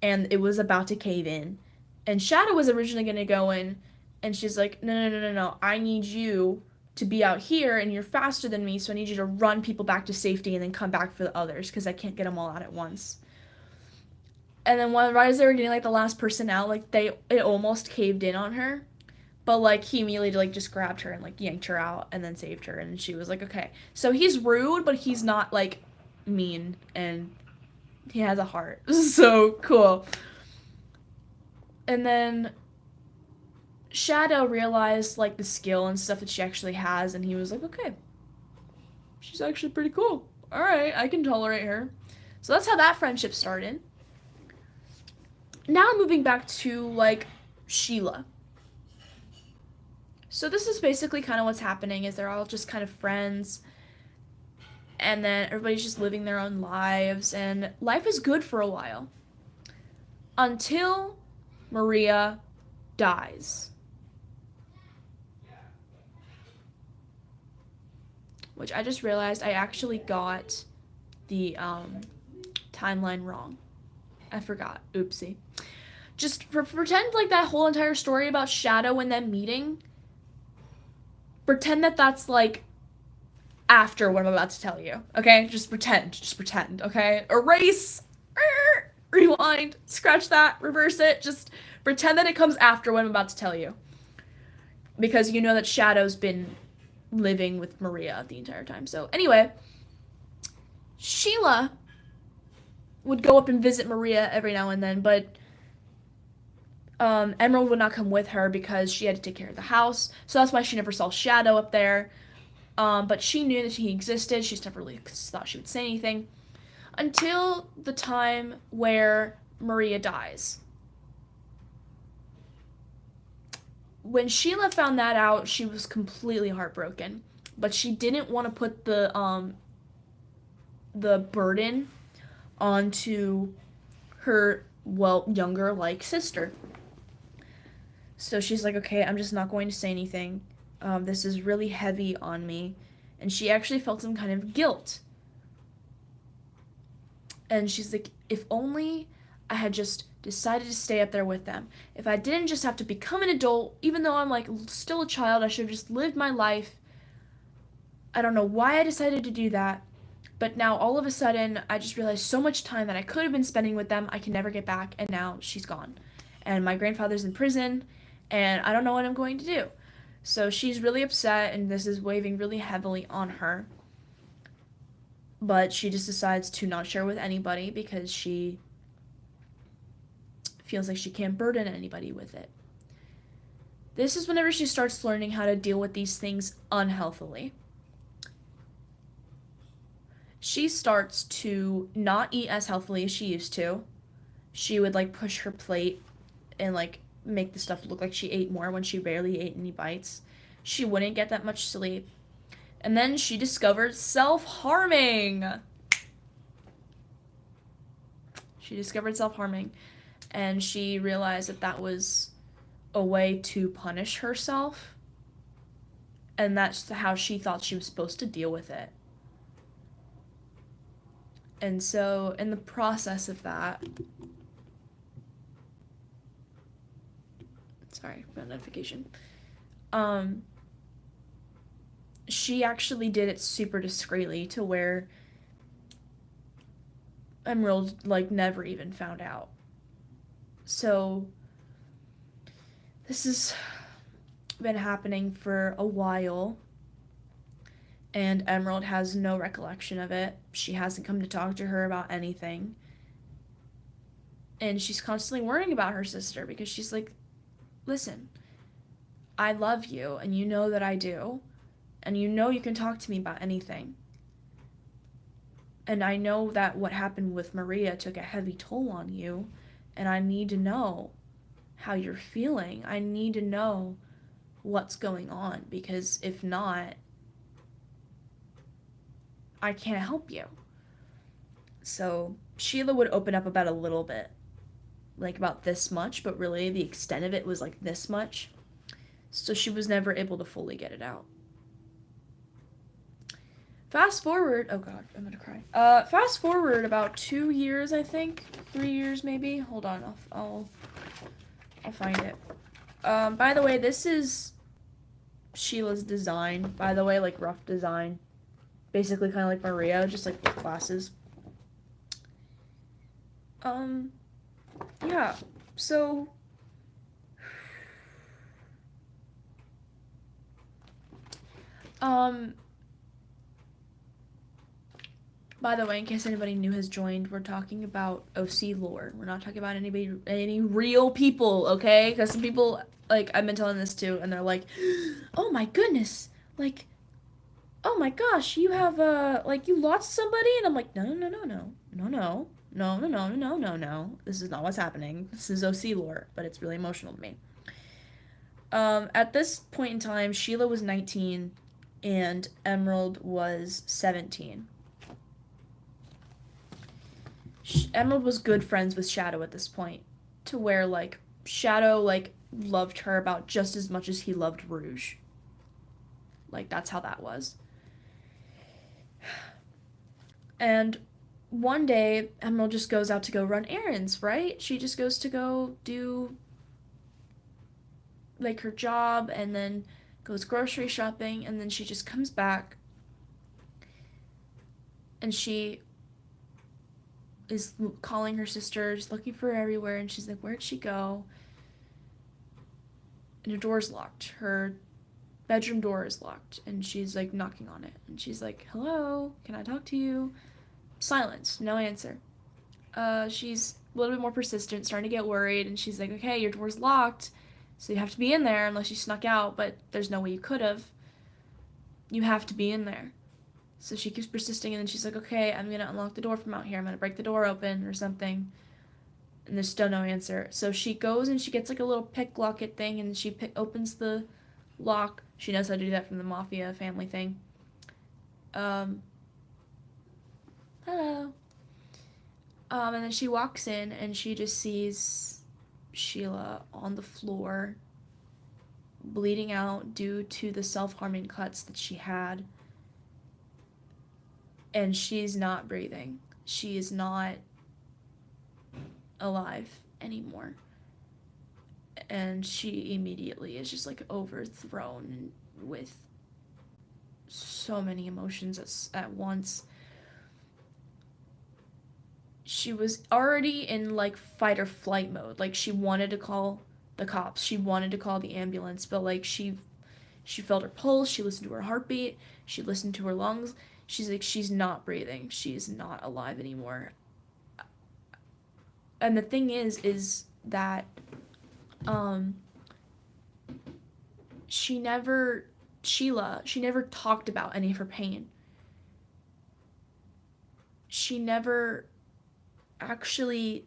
and it was about to cave in. And Shadow was originally going to go in and she's like, "No, no, no, no, no. I need you to be out here and you're faster than me, so I need you to run people back to safety and then come back for the others because I can't get them all out at once." And then right as they were getting like the last person out, like it almost caved in on her, but like he immediately like just grabbed her and like yanked her out and then saved her, and she was like, okay. So he's rude, but he's not like mean, and he has a heart. So cool. And then Shadow realized like the skill and stuff that she actually has, and he was like, okay, she's actually pretty cool. All right, I can tolerate her. So that's how that friendship started. Now moving back to like Sheila. So this is basically kind of what's happening is they're all just kind of friends and then everybody's just living their own lives and life is good for a while until Maria dies. Which I just realized I actually got the timeline wrong. I forgot. Oopsie. Just pretend like that whole entire story about Shadow and them meeting, pretend that that's like after what I'm about to tell you, okay? Just pretend, okay? Erase, rewind, scratch that, reverse it, just pretend that it comes after what I'm about to tell you. Because you know that Shadow's been living with Maria the entire time. So anyway, Sheila would go up and visit Maria every now and then, but Emerald would not come with her because she had to take care of the house. So that's why she never saw Shadow up there. But she knew that he existed. She just never really thought she would say anything. Until the time where Maria dies. When Sheila found that out, she was completely heartbroken. But she didn't want to put the burden onto her, well, younger, like, sister. So she's like, okay, I'm just not going to say anything. This is really heavy on me. And she actually felt some kind of guilt. And she's like, if only I had just decided to stay up there with them. If I didn't just have to become an adult, even though I'm like still a child, I should have just lived my life. I don't know why I decided to do that. But now all of a sudden, I just realized so much time that I could have been spending with them, I can never get back, and now she's gone. And my grandfather's in prison, and I don't know what I'm going to do. So she's really upset, and this is weighing really heavily on her. But she just decides to not share with anybody because she feels like she can't burden anybody with it. This is whenever she starts learning how to deal with these things unhealthily. She starts to not eat as healthily as she used to. She would like push her plate and like make the stuff look like she ate more when she barely ate any bites. She wouldn't get that much sleep. And then she discovered self-harming. She discovered self-harming, and she realized that that was a way to punish herself, and that's how she thought she was supposed to deal with it. And so in the process of that, sorry, got a notification. She actually did it super discreetly to where Emerald like never even found out. So this has been happening for a while, and Emerald has no recollection of it. She hasn't come to talk to her about anything. And she's constantly worrying about her sister because she's like, listen, I love you, and you know that I do, and you know you can talk to me about anything. And I know that what happened with Maria took a heavy toll on you, and I need to know how you're feeling. I need to know what's going on, because if not, I can't help you. So Sheila would open up about a little bit, like about this much, but really the extent of it was like this much. So she was never able to fully get it out. Fast forward, oh god, I'm gonna cry. Fast forward about 2 years, I think, 3 years maybe. Hold on, I'll find it. By the way, this is Sheila's design. By the way, like rough design, basically kind of like Maria, just like with glasses. Yeah. So. By the way, in case anybody new has joined, we're talking about OC lore. We're not talking about any real people, okay? Because some people, like, I've been telling this to, and they're like, oh my goodness, like, oh my gosh, you have, like, you lost somebody? And I'm like, no. This is not what's happening. This is OC lore, but it's really emotional to me. At this point in time, Sheila was 19, and Emerald was 17. Emerald was good friends with Shadow at this point, to where, like, Shadow, like, loved her about just as much as he loved Rouge. Like, that's how that was. And one day, Emerald just goes out to go run errands, right? She just goes to go do, like, her job, and then goes grocery shopping, and then she just comes back, and she is calling her sister, just looking for her everywhere, and she's like, where'd she go? And her door's locked. Her bedroom door is locked, and she's like knocking on it, and she's like, hello, can I talk to you? Silence, no answer. She's a little bit more persistent, starting to get worried, and she's like, okay, your door's locked, so you have to be in there unless you snuck out, but there's no way you could have. You have to be in there. So she keeps persisting, and then she's like, okay, I'm going to unlock the door from out here. I'm going to break the door open or something. And there's still no answer. So she goes and she gets like a little pick locket thing, and she opens the lock. She knows how to do that from the Mafia family thing. Hello. And then she walks in, and she just sees Sheila on the floor, bleeding out due to the self-harming cuts that she had. And she's not breathing. She is not alive anymore. And she immediately is just like overthrown with so many emotions at once. She was already in like fight or flight mode. Like, she wanted to call the cops. She wanted to call the ambulance, but like she felt her pulse, she listened to her heartbeat, she listened to her lungs. She's like, she's not breathing. She's not alive anymore. And the thing is that um she never Sheila, she never talked about any of her pain. She never actually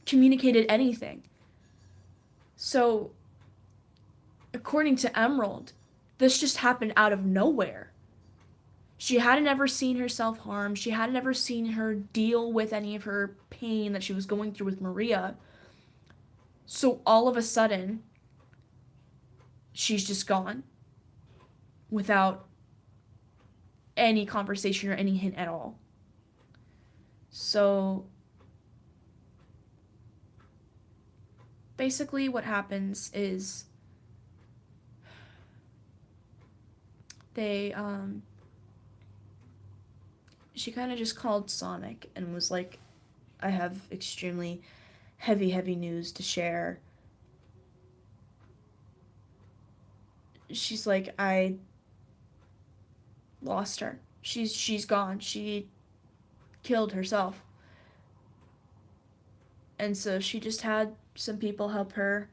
communicated anything. So, according to Emerald, this just happened out of nowhere. She hadn't ever seen her self harm. She hadn't ever seen her deal with any of her pain that she was going through with Maria. So, all of a sudden, she's just gone without any conversation or any hint at all. So, basically, what happens is they, she kind of just called Sonic and was like, I have extremely heavy news to share. She's like, I lost her. She's gone. She killed herself. And so she just had some people help her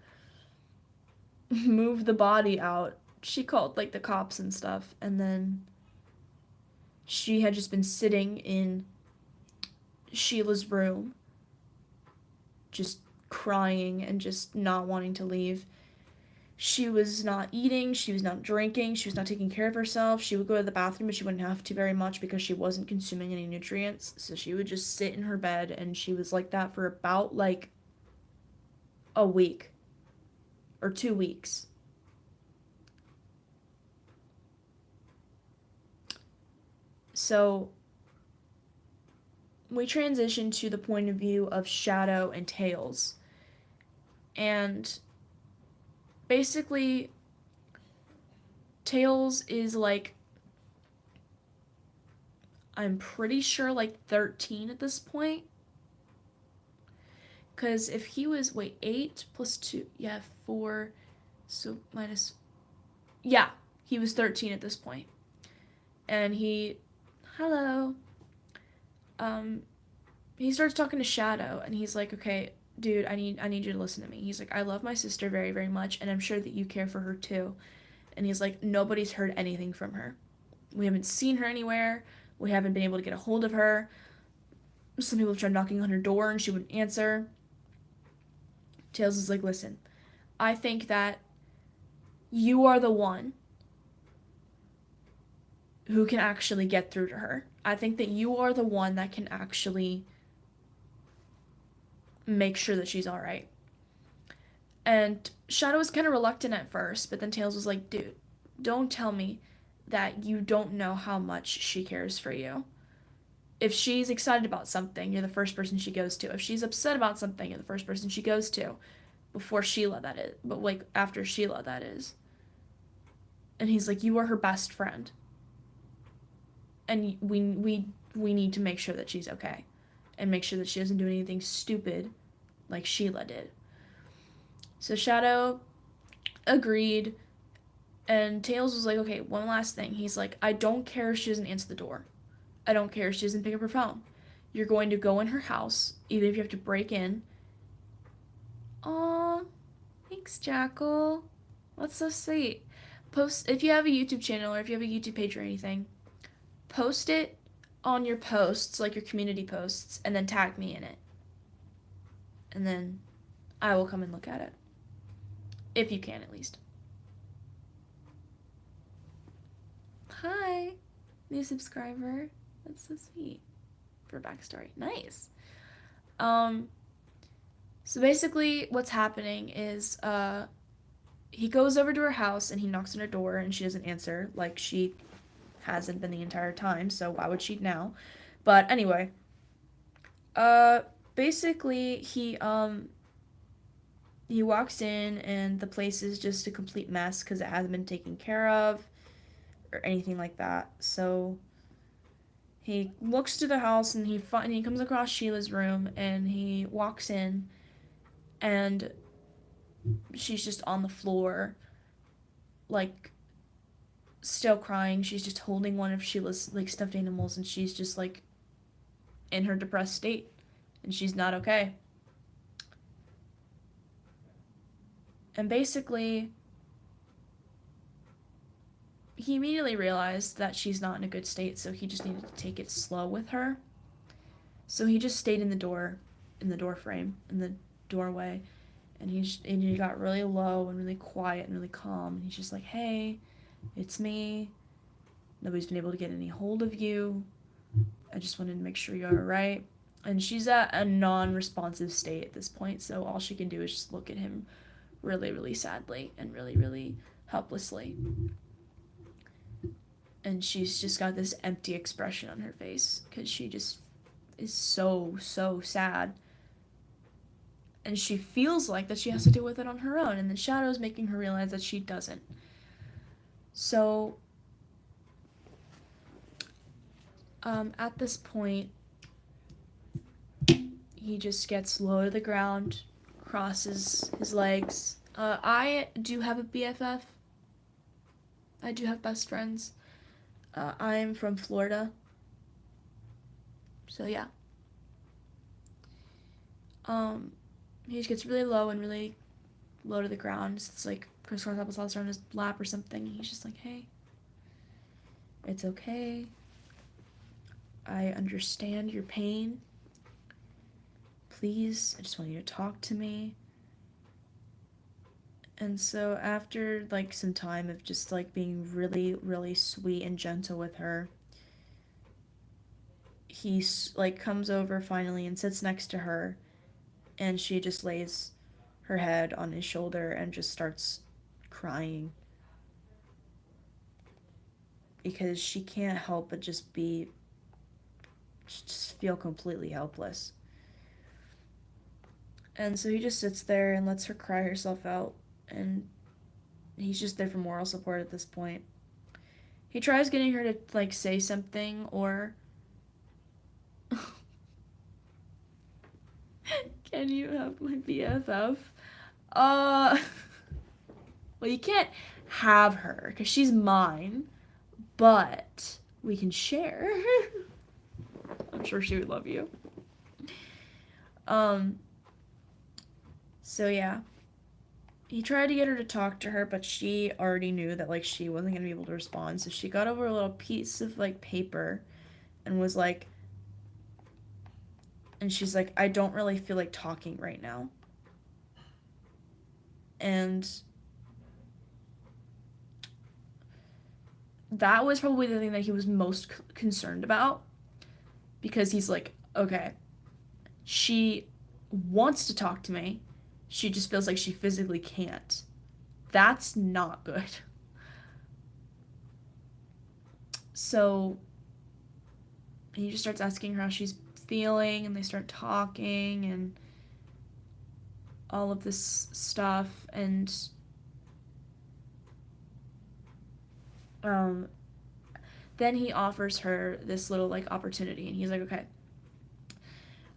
move the body out. She called like the cops and stuff, and then she had just been sitting in Sheila's room, just crying and just not wanting to leave. She was not eating, she was not drinking, she was not taking care of herself. She would go to the bathroom, but she wouldn't have to very much because she wasn't consuming any nutrients. So she would just sit in her bed, and she was like that for about like a week or 2 weeks. So we transition to the point of view of Shadow and Tails. And basically, Tails is like, I'm pretty sure like 13 at this point. Because if he was, wait, 8 plus 2, yeah, 4, so minus, yeah, he was 13 at this point. And hello, um, he starts talking to Shadow, and he's like, okay, dude, I need you to listen to me. He's like, I love my sister very much, and I'm sure that you care for her too. And he's like, nobody's heard anything from her. We haven't seen her anywhere. We haven't been able to get a hold of her. Some people have tried knocking on her door, and she wouldn't answer. Tails is like, listen, I think that you are the one who can actually get through to her. I think that you are the one that can actually make sure that she's alright. And Shadow was kind of reluctant at first, but then Tails was like, dude, don't tell me that you don't know how much she cares for you. If she's excited about something, you're the first person she goes to. If she's upset about something, you're the first person she goes to. Before Sheila, that is. But, like, after Sheila, that is. And he's like, you are her best friend. And we need to make sure that she's okay. And make sure that she doesn't do anything stupid like Sheila did. So Shadow agreed. And Tails was like, okay, one last thing. He's like, I don't care if she doesn't answer the door. I don't care if she doesn't pick up her phone. You're going to go in her house, even if you have to break in. Aw, thanks, Jackal. That's so sweet. Post, if you have a YouTube channel or if you have a YouTube page or anything, post it on your posts, like your community posts, and then tag me in it. And then I will come and look at it. If you can, at least. Hi, new subscriber. That's so sweet. For backstory. Nice. So basically what's happening is he goes over to her house and he knocks on her door and she doesn't answer, like she hasn't been the entire time, so why would she now? But anyway, basically he walks in and the place is just a complete mess because it hasn't been taken care of or anything like that. So he looks through the house and he comes across Sheila's room and he walks in and she's just on the floor, like, still crying. She's just holding one of Sheila's, like, stuffed animals and she's just, like, in her depressed state, and she's not okay. And basically, he immediately realized that she's not in a good state, so he just needed to take it slow with her. So he just stayed in the door frame, in the doorway, and he got really low and really quiet and really calm. And he's just like, "Hey, it's me. Nobody's been able to get any hold of you. I just wanted to make sure you're alright." And she's at a non-responsive state at this point, so all she can do is just look at him really, really sadly and really, really helplessly. And she's just got this empty expression on her face because she just is so, so sad. And she feels like that she has to deal with it on her own, and the shadow is making her realize that she doesn't. So, at this point, he just gets low to the ground, crosses his legs. I do have a BFF. I do have best friends. I'm from Florida. So yeah. He just gets really low and really low to the ground. It's like crisscross applesauce on his lap or something. He's just like, "Hey, it's okay. I understand your pain. Please, I just want you to talk to me." And so after like some time of just like being really, really sweet and gentle with her, he like comes over finally and sits next to her, and she just lays her head on his shoulder and just starts crying because she can't help but just feel completely helpless. And so he just sits there and lets her cry herself out, and he's just there for moral support at this point. He tries getting her to like say something or "Can you have my BFF?" Uh well, you can't have her cuz she's mine, but we can share. I'm sure she would love you. Um so yeah. He tried to get her to talk to her, but she already knew that like she wasn't gonna be able to respond. So she got over a little piece of like paper and was like, and she's like, "I don't really feel like talking right now." And that was probably the thing that he was most concerned about, because he's like, "Okay, she wants to talk to me. She just feels like she physically can't. That's not good." So he just starts asking her how she's feeling, and they start talking and all of this stuff. And um, then he offers her this little like opportunity, and he's like, "Okay,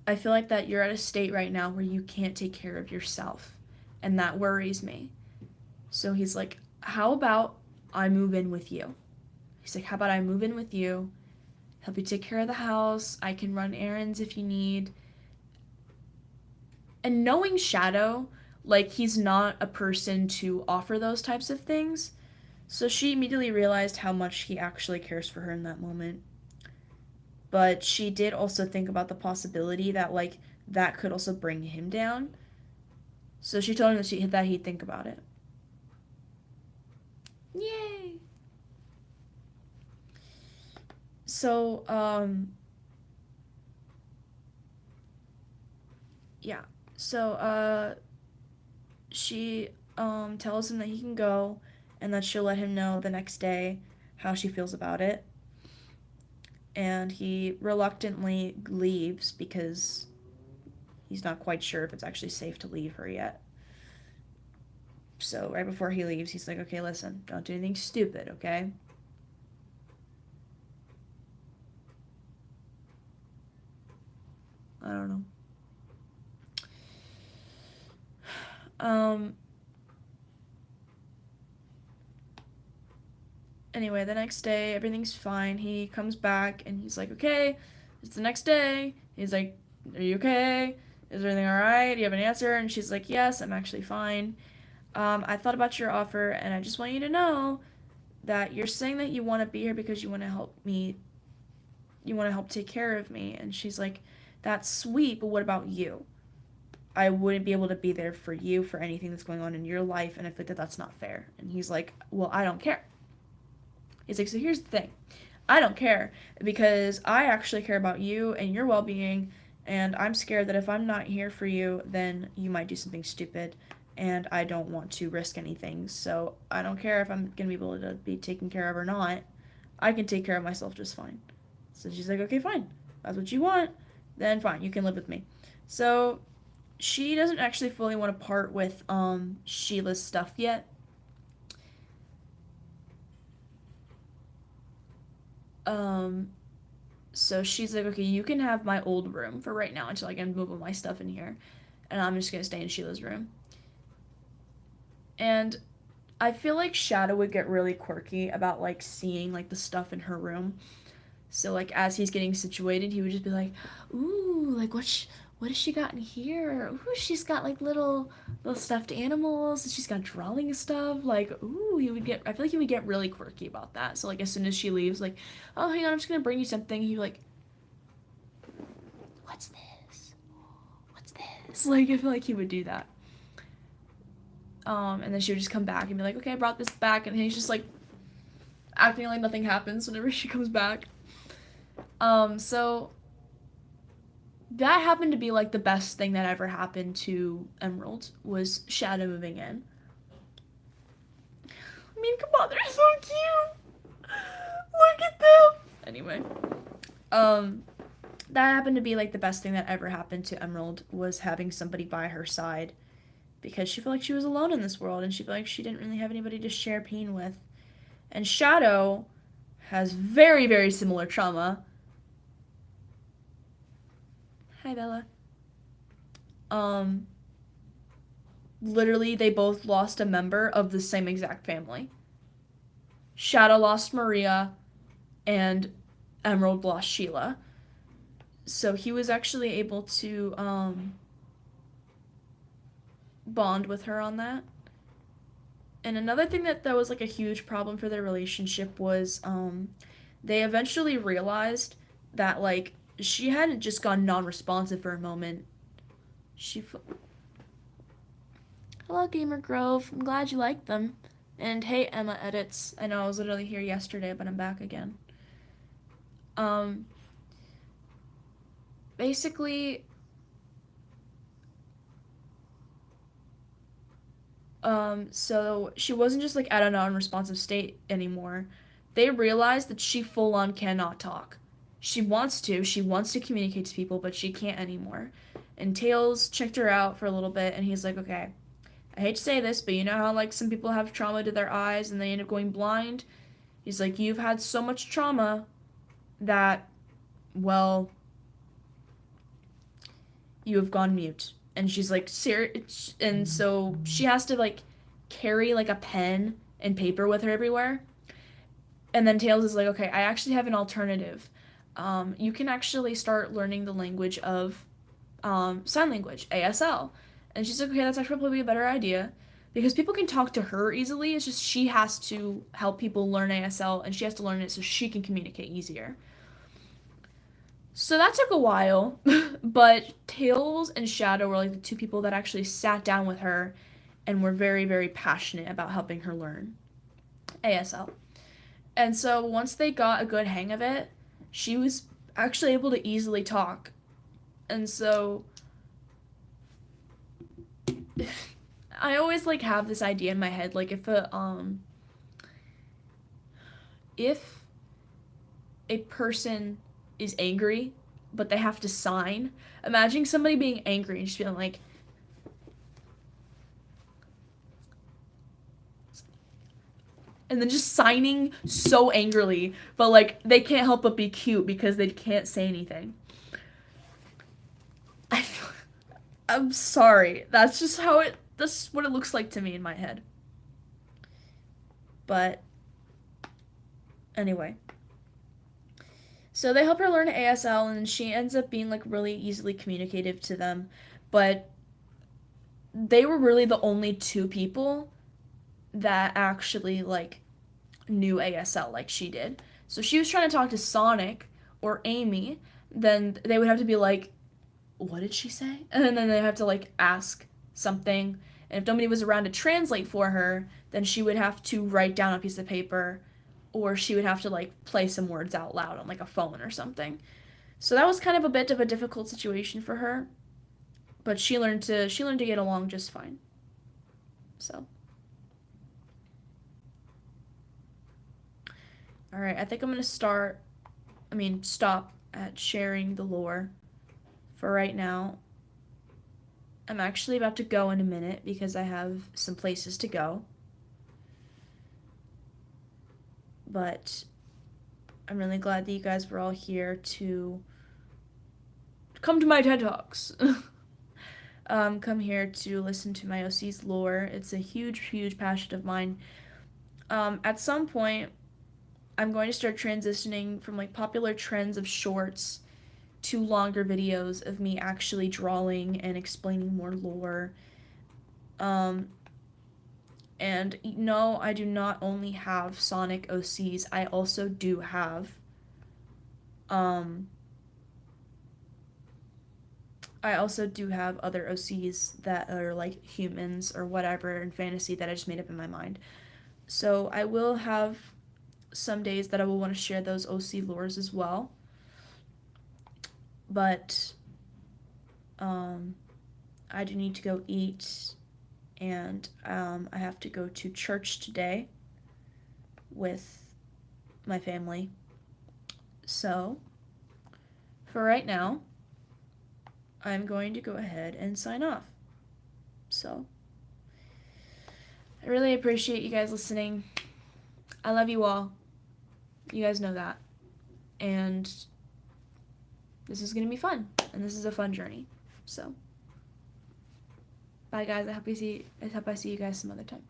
I feel like that you're at a state right now where you can't take care of yourself, and that worries me." So he's like, "How about I move in with you?" He's like, "How about I move in with you, help you take care of the house, I can run errands if you need." And knowing Shadow, like, he's not a person to offer those types of things. So she immediately realized how much he actually cares for her in that moment. But she did also think about the possibility that, like, that could also bring him down. So she told him that he'd think about it. Yay! So, yeah. So, she, tells him that he can go and that she'll let him know the next day how she feels about it. And he reluctantly leaves because he's not quite sure if it's actually safe to leave her yet. So, right before he leaves, he's like, "Okay, listen, don't do anything stupid, okay?" I don't know. Um, anyway, the next day, everything's fine. He comes back and he's like, "Okay, It's the next day. He's like, are you okay? Is everything alright? Do you have an answer? And she's like, yes, I'm actually fine. I thought about your offer, and I just want you to know that you're saying that you want to be here because you want to help me, you want to help take care of me. And she's like, that's sweet, but what about you? I wouldn't be able to be there for you for anything that's going on in your life, and I think that that's not fair. And he's like, well, I don't care. He's like, so here's the thing. I don't care because I actually care about you and your well being, and I'm scared that if I'm not here for you, then you might do something stupid, and I don't want to risk anything. So I don't care if I'm gonna be able to be taken care of or not. I can take care of myself just fine. So she's like, okay, fine. That's what you want. Then fine, you can live with me. So she doesn't actually fully want to part with Sheila's stuff yet. Um, so she's like, okay, you can have my old room for right now until I can move all my stuff in here, and I'm just gonna stay in Sheila's room. And I feel like Shadow would get really quirky about like seeing like the stuff in her room. So like as he's getting situated, he would just be like, "Ooh, like what has she got in here? Ooh, she's got like little stuffed animals. And she's got drawing stuff. Like, ooh, he would get. I feel like he would get really quirky about that. So like as soon as she leaves, like, oh, hang on, I'm just gonna bring you something. He like, what's this? What's this? Like I feel like he would do that. And then she would just come back and be like, okay, I brought this back, and he's just like acting like nothing happens whenever she comes back. So that happened to be like the best thing that ever happened to Emerald was Shadow moving in. I mean, come on, they're so cute. Look at them. Anyway, um, that happened to be like the best thing that ever happened to Emerald was having somebody by her side because she felt like she was alone in this world and she felt like she didn't really have anybody to share pain with. And Shadow has very, very similar trauma. Hi, Bella. Um, Literally, they both lost a member of the same exact family. Shadow lost Maria, and Emerald lost Sheila. So he was actually able to bond with her on that. And another thing that was like a huge problem for their relationship was they eventually realized that like she hadn't just gone non-responsive for a moment. Hello, Gamer Grove. I'm glad you liked them. And hey, Emma Edits. I know I was literally here yesterday, but I'm back again. Um, Basically, so she wasn't just like at a non-responsive state anymore. They realized that she full on cannot talk. She wants to communicate to people, but she can't anymore. And Tails checked her out for a little bit, and he's like, okay, I hate to say this, but you know how like some people have trauma to their eyes and they end up going blind? He's like, you've had so much trauma that, well, you have gone mute. And she's like, serious. And so she has to like carry like a pen and paper with her everywhere. And then Tails is like, okay, I actually have an alternative. You can actually start learning the language of sign language, ASL. And she's like, okay, that's actually probably a better idea. Because people can talk to her easily. It's just she has to help people learn ASL and she has to learn it so she can communicate easier. So that took a while, but Tails and Shadow were like the two people that actually sat down with her and were very, very passionate about helping her learn ASL. And so once they got a good hang of it, she was actually able to easily talk. And so I always like have this idea in my head, like if a person is angry but they have to sign, imagine somebody being angry and just being like, and then just signing so angrily, but like they can't help but be cute because they can't say anything. I'm sorry. That's what it looks like to me in my head. But anyway. So they help her learn ASL, and she ends up being like really easily communicative to them. But they were really the only two people that actually like knew ASL like she did. So she was trying to talk to Sonic or Amy, then they would have to be like, what did she say? And then they have to like ask something. And if nobody was around to translate for her, then she would have to write down a piece of paper, or she would have to like play some words out loud on like a phone or something. So that was kind of a bit of a difficult situation for her, but she learned to get along just fine. So, all right, I think I'm going to stop at sharing the lore for right now. I'm actually about to go in a minute because I have some places to go. But I'm really glad that you guys were all here to come to my TED Talks. Come here to listen to my OC's lore. It's a huge, huge passion of mine. At some point, I'm going to start transitioning from like popular trends of shorts to longer videos of me actually drawing and explaining more lore. Um, and no, I do not only have Sonic OCs, I also do have um I also do have other OCs that are like humans or whatever in fantasy that I just made up in my mind. So I will have some days that I will want to share those OC lores as well. But um I do need to go eat, and I have to go to church today with my family. So for right now, I'm going to go ahead and sign off. So I really appreciate you guys listening. I love you all. You guys know that. And this is going to be fun. And this is a fun journey. So bye guys. I hope I see you guys some other time.